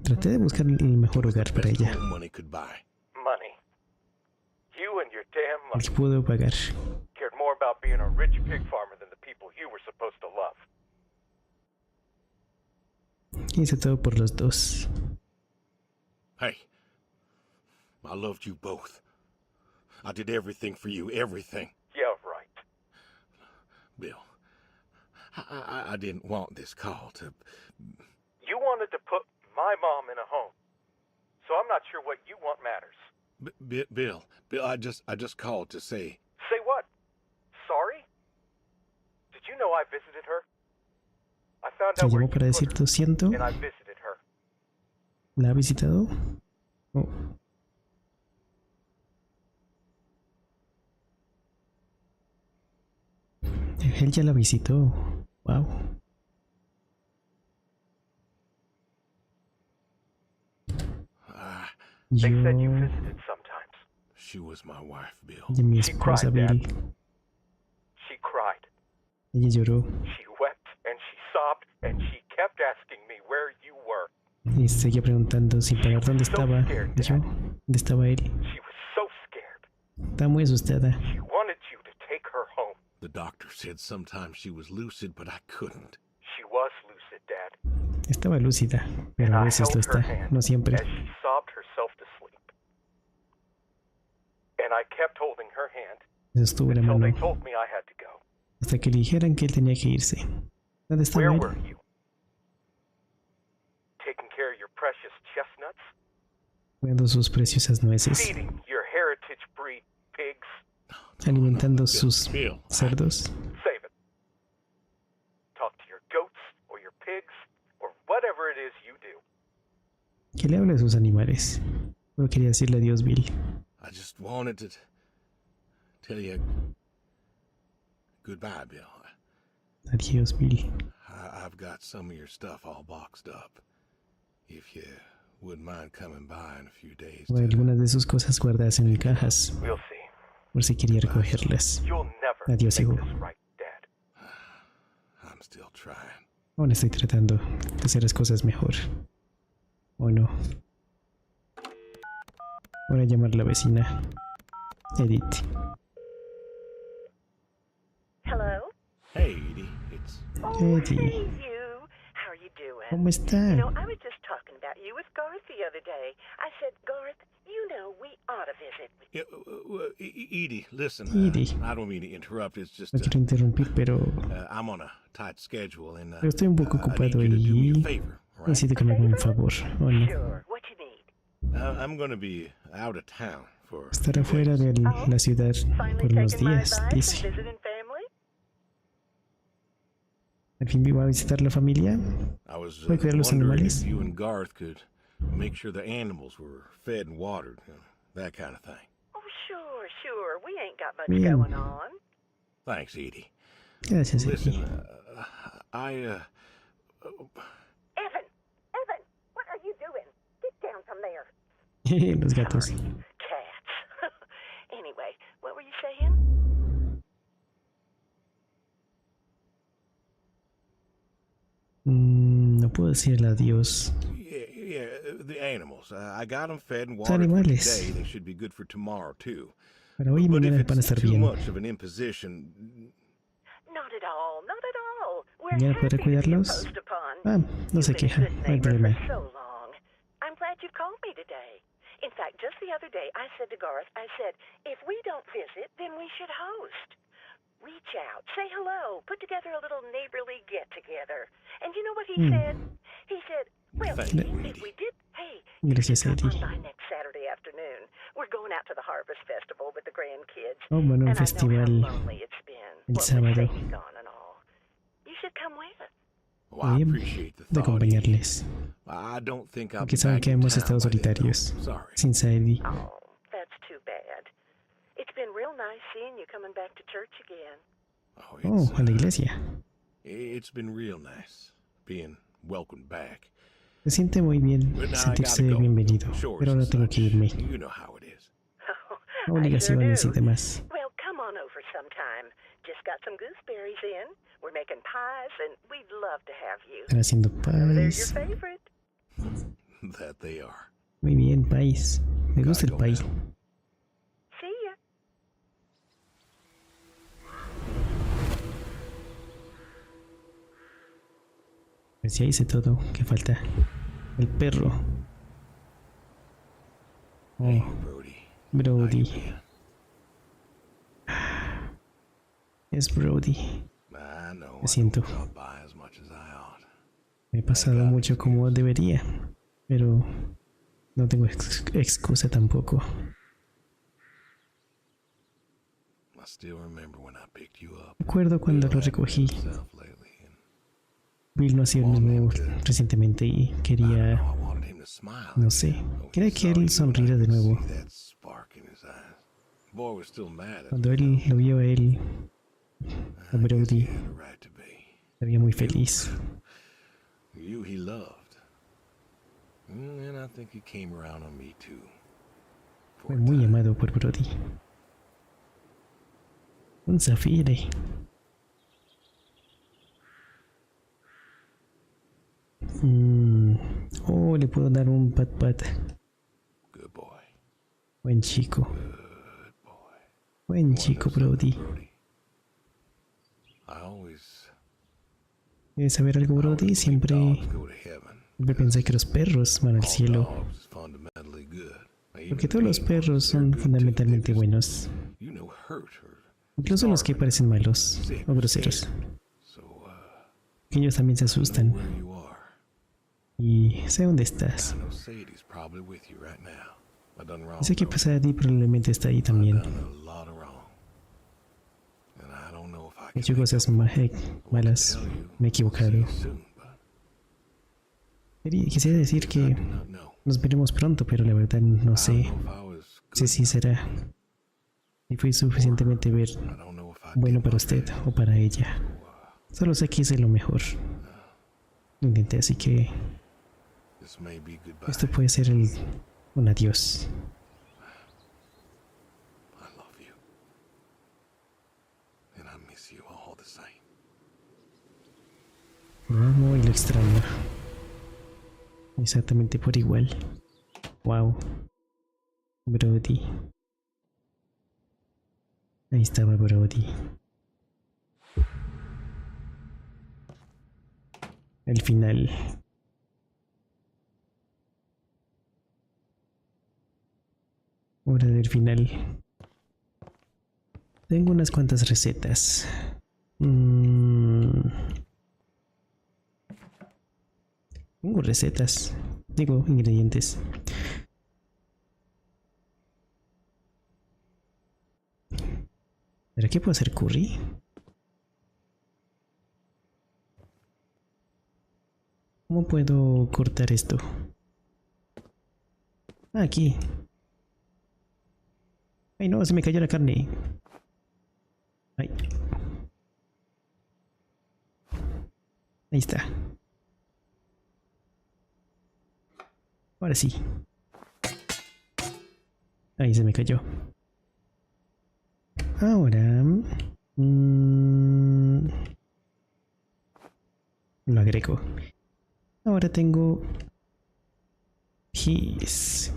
Traté de buscar el mejor hogar para ella. Money could buy. Money. You and your damn El money que puedo pagar. cared more about being a rich pig farmer than the people you were supposed to love. Hice todo por los dos. Hey, I loved you both. I did everything for you, everything. Yeah, right. Bill, I didn't want this call to... You wanted to put my mom in a home. So I'm not sure what you want matters. Bill, I just called to say... Say what? Sorry? Did you know I visited her? I found Se out where llamó you para put decir her, lo siento. and I visited her. ¿La ha visitado? Oh. Él ya la visitó. Wow. They said you Yo visited sometimes. She was my wife, Bill. y mi She esposa cried, Bill. Dad. She cried. Ella lloró She wept and she sobbed and she kept asking me where you were. y seguía preguntando sin parar dónde estaba yo, dónde estaba él. She was so scared. Estaba muy asustada. She wanted you to take her home. The doctor said sometimes she was lucid, but I couldn't. She was lucid, Dad. Estaba lúcida, pero a I veces lo held her está, hand no siempre. as she sobbed herself to sleep. And I kept holding her hand Sostuvo la until mano they told me I had to go. hasta que le dijeran que él tenía que irse. ¿Dónde estaba Where él? were you? Taking care of your precious chestnuts? Cuidando sus preciosas nueces, Feeding your heritage breed pigs? alimentando sus Bill, cerdos. Save it. Talk to your goats or your pigs or whatever it is you do. Que le hable a sus animales. Solo quería decirle adiós, Bill. I just wanted to tell you goodbye, Bill. Adiós, Bill. I've got some of your stuff all boxed up. If you wouldn't mind coming by in a few days. O algunas de sus cosas guardadas en cajas, We'll see. por si quería recogerlas. You'll never Adiós, make hijo. this right, Dad. I'm still trying. Aún estoy tratando de hacer las cosas mejor. ¿O no? Voy a llamar a la vecina. Edith. Hello? Hey, Edie, it's... Eddie, Hey, you. How are you doing? ¿cómo está? You know, I was just talking about you with Garth the other day. I said, Garth, you know, we ought to visit. Edie, listen. Edie. I don't mean to interrupt. It's just No quiero interrumpir, pero I'm on a tight schedule, and Pero estoy un poco I need ocupado you to do me y a favor, all right? necesito que me haga un favor. ¿O no? Sure. What you need? I'm going to be out of town for Estar afuera de la ciudad Finally por unos taking my días, advice dice. and visiting family? ¿Al fin iba a visitar la familia? I was Voy a cuidar los wondering animales. if you and Garth could make sure the animals were fed and watered, you know, that kind of thing. Oh, sure, sure. We ain't got much Bien. going on. Thanks, Edie. Gracias, Listen, Eddie. Evan! Evan! What are you doing? Get down from there. Los gatos. Cats. Anyway, what were you saying? No puedo decir el adiós. Yeah, the animals. I got them fed and Los watered for animales. today. They should be good for tomorrow, too. Para hoy y But if mañana van a it's estar too bien. much of an imposition, Not at all, not at all. We're ¿Mañana happy podré to be cuidarlos? imposed upon. Ah, no se You've been queja, a good no hay neighbor problema. for so long. I'm glad you called me today. In fact, just the other day, I said to Garth, I said, if we don't visit, then we should host. Reach out, say hello, put together a little neighborly get-together. And you know what he said? He said, well, Thank Edie, you, if we Edie. did, hey, Gracias, come on Eddie. by next Saturday afternoon. We're going out to the Harvest Festival with the grandkids. Oh, bueno, un And I know how festival lonely it's been. el What with sábado. Sadie gone and all. You should come with us. well, I Bien, appreciate the de thought, Edie. acompañarles. I don't think I'll Porque be saben back que in hemos town estado by then, though. solitarios. Sorry. Sin Sadie. Oh, that's too bad. It's been real nice seeing you coming back to church again. Oh, a la iglesia. It's been real nice being welcomed back. Se siente muy bien But now I sentirse gotta go. bienvenido. Chores Pero ahora and tengo que such. irme. You know how it is. I sure Obligaciones y do. demás. Well, come on over sometime. Just got in. We're making pies, and we'd love to have you. Están haciendo They're your pies. favorite. That they are. Muy bien, país. Me gusta el país. See ya. Pues ya hice todo. ¿Qué falta? El perro. Hey, Oh, Brody. Brody. How you been? Es Brody. I know. Me siento. I don't drop by as much as I ought. Me he pasado mucho como debería. Pero no tengo excusa tampoco. I still remember when I picked you up. Recuerdo cuando lo recogí. Bill no hacía el mismo recientemente y quería, no sé, quería que él sonriera de nuevo. Cuando él lo vio a él, a Brody, se veía muy feliz. You he loved. And I think he came around on me too. Fue muy amado por Brody. Un zafire. Oh, le puedo dar un pat pat. Good boy. Buen chico. Good boy. Buen chico, Brody. I always ¿Quieres saber algo, Brody? Siempre go to heaven. pensé que los perros van al cielo. Dogs is fundamentally good. Porque todos los perros son fundamentalmente buenos. You know, hurt her. Incluso los que parecen malos o groseros. Que ellos también se asustan. Where you are. Y sé dónde estás. I know Sadie's probably with you right now. I done wrong. Sé que though. Pasadí probablemente está ahí también. Done a lot of wrong. And I don't know if I He can hecho make cosas malas. tell you. Me he equivocado. Soon, but Quisiera decir que I do not know. nos veremos pronto, pero la verdad no I sé. don't know if I was Sé si será. Si fui suficientemente I don't know if I bueno did para my usted best. o para ella. Solo sé que hice lo mejor. Lo intenté, así que This may be goodbye. esto puede ser un adiós. I love you. And I miss you all the same. Lo amo y lo extraño. Exactamente por igual. Wow. Brody. Ahí estaba Brody. El final. Hora del final. Tengo unas cuantas recetas. Tengo recetas. Digo, ingredientes. ¿Para qué puedo hacer curry? ¿Cómo puedo cortar esto? Ah, aquí. Ay, no, se me cayó la carne. Ay. Ahí está. Ahora sí. Ahí se me cayó. Ahora... lo agrego. Ahora tengo... His.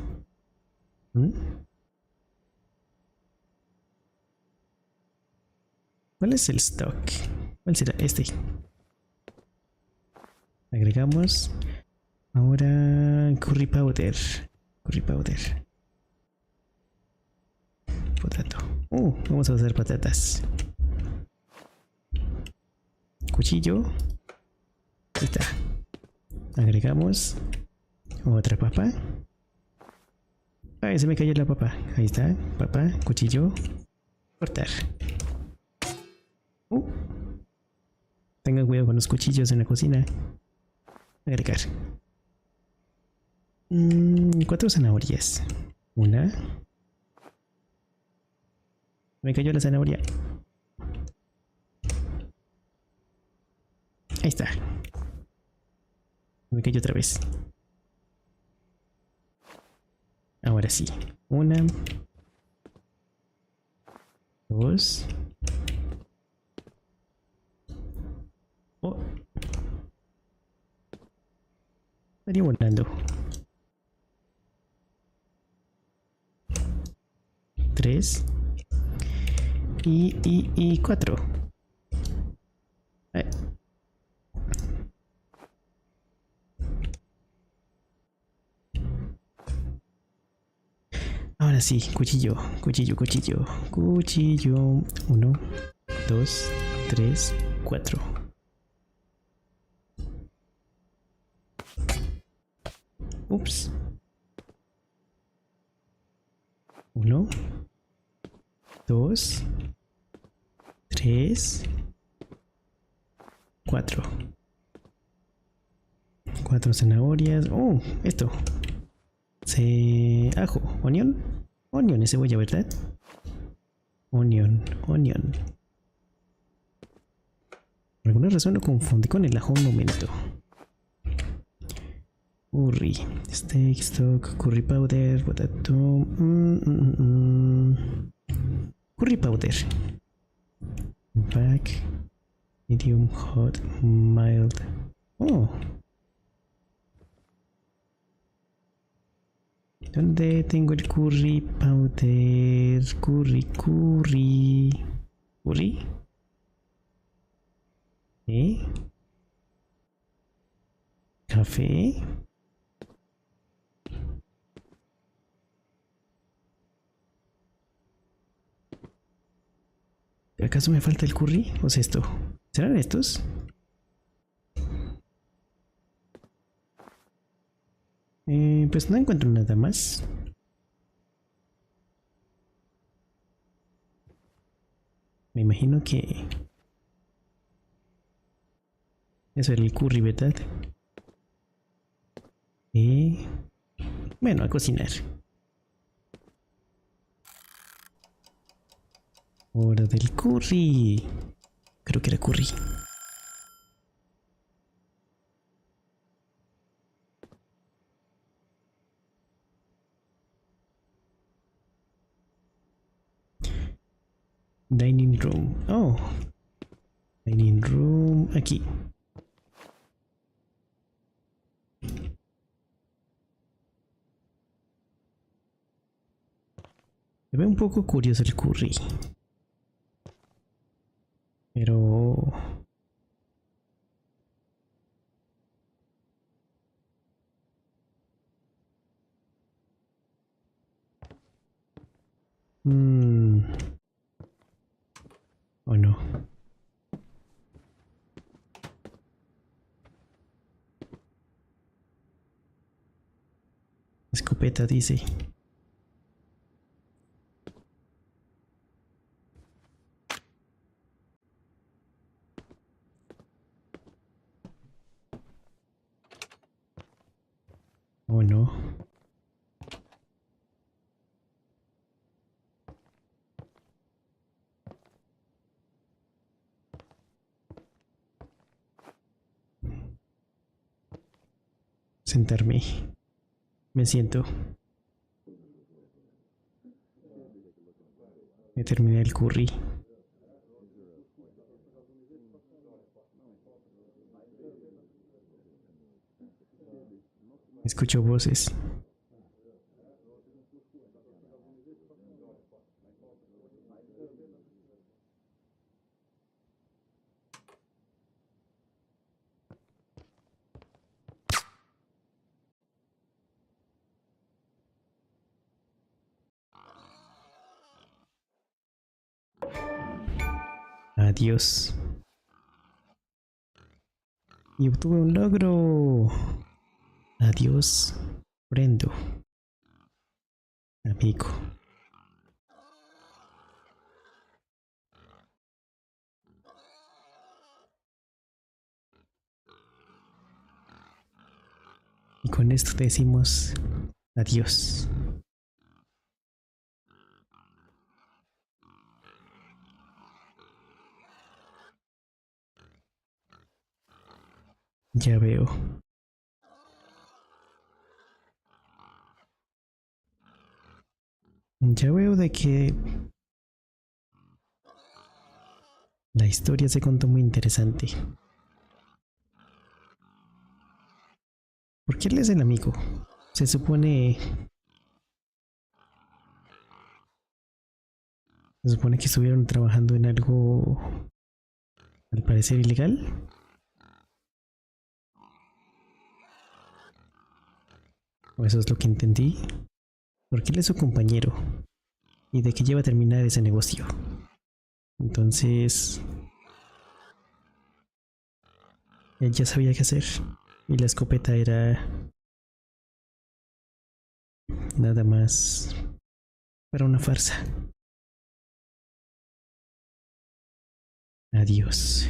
¿Cuál es el stock? ¿Cuál será? Este. Agregamos. Ahora curry powder. Curry powder. Potato. Vamos a usar patatas. Cuchillo. Ahí está. Agregamos otra papa. Ay, se me cayó la papa. Ahí está. Papa, cuchillo. Cortar. Tengan cuidado con los cuchillos en la cocina. Agregar. 4 zanahorias. Una. Me cayó la zanahoria. Ahí está. Me cayó otra vez. Ahora sí. 1, 2, Estaría volando. 3 y 4. Ahora sí, cuchillo, cuchillo, cuchillo, cuchillo. 1, 2, 3, 4. Ups. 1, 2, 3, 4. 4 zanahorias. Oh, esto. Ajo, onion. Onion es cebolla, ¿verdad? Onion, onion. Por alguna razón lo confundí con el ajo un momento. Curry, steak, stock, curry powder, potato. Curry powder. Back, medium, hot, mild. Oh. ¿Dónde tengo el curry powder? Curry. ¿Café? ¿Acaso me falta el curry? ¿O es esto? ¿Serán estos? Pues no encuentro nada más. Me imagino que eso era el curry, ¿verdad? Bueno, a cocinar. Hora del curry. Creo que era curry. Dining room. Oh. Dining room. Aquí. Se ve un poco curioso el curry. Pero... ¿O no? Escopeta dice. ¿O no? Sentarme. Me siento. Me terminé el curry. Escucho voces. Adiós. Y obtuve un logro. Adiós, prendo. Amigo. Y con esto decimos adiós. Ya veo. Ya veo de que la historia se contó muy interesante. ¿Por Porque él es el amigo. Se supone... Se supone que estuvieron trabajando en algo... al parecer ilegal. O eso es lo que entendí. Porque él es su compañero. Y de que lleva a terminar ese negocio. Entonces... él ya sabía qué hacer. Y la escopeta era... nada más... para una farsa. Adiós.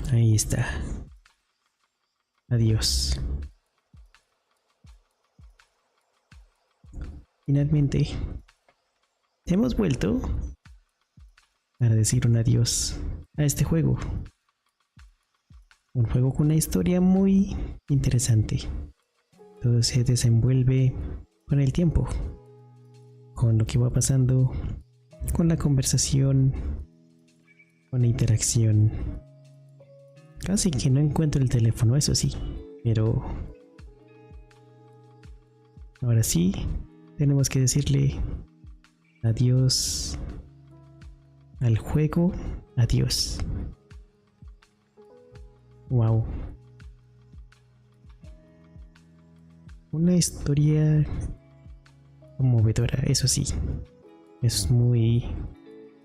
Ahí está. Adiós. Finalmente, hemos vuelto para decir un adiós a este juego. Un juego con una historia muy interesante. Todo se desenvuelve con el tiempo, con lo que va pasando, con la conversación, con la interacción. Casi que no encuentro el teléfono, eso sí, pero ahora sí, tenemos que decirle adiós al juego, adiós. Wow. Una historia conmovedora, eso sí. Es muy...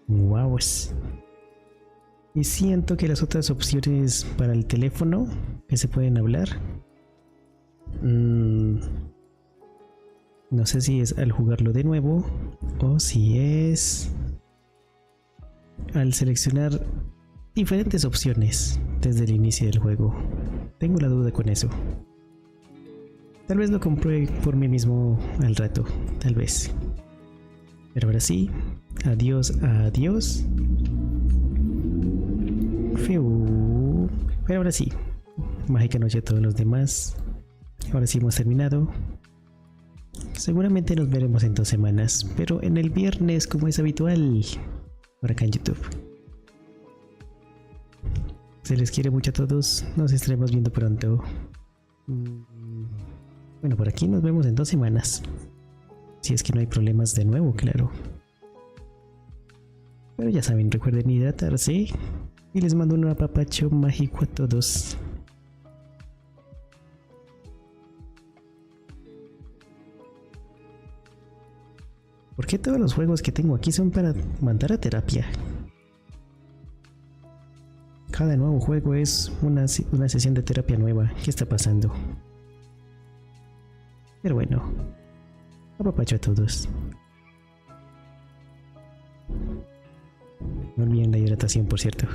wow. Y siento que las otras opciones para el teléfono que se pueden hablar... no sé si es al jugarlo de nuevo o si es al seleccionar diferentes opciones desde el inicio del juego. Tengo la duda con eso. Tal vez lo compruebe por mí mismo al rato, tal vez. Pero ahora sí, adiós, adiós. Pero ahora sí, mágica noche a todos los demás. Ahora sí hemos terminado. Seguramente nos veremos en 2 semanas, pero en el viernes como es habitual, por acá en YouTube. Se les quiere mucho a todos, nos estaremos viendo pronto. Bueno, por aquí nos vemos en 2 semanas. Si es que no hay problemas de nuevo, claro. Pero ya saben, recuerden hidratarse. Y les mando un apapacho mágico a todos. ¿Por qué todos los juegos que tengo aquí son para mandar a terapia? Cada nuevo juego es una sesión de terapia nueva. ¿Qué está pasando? Pero bueno, apapacho a todos. No olviden la hidratación, por cierto.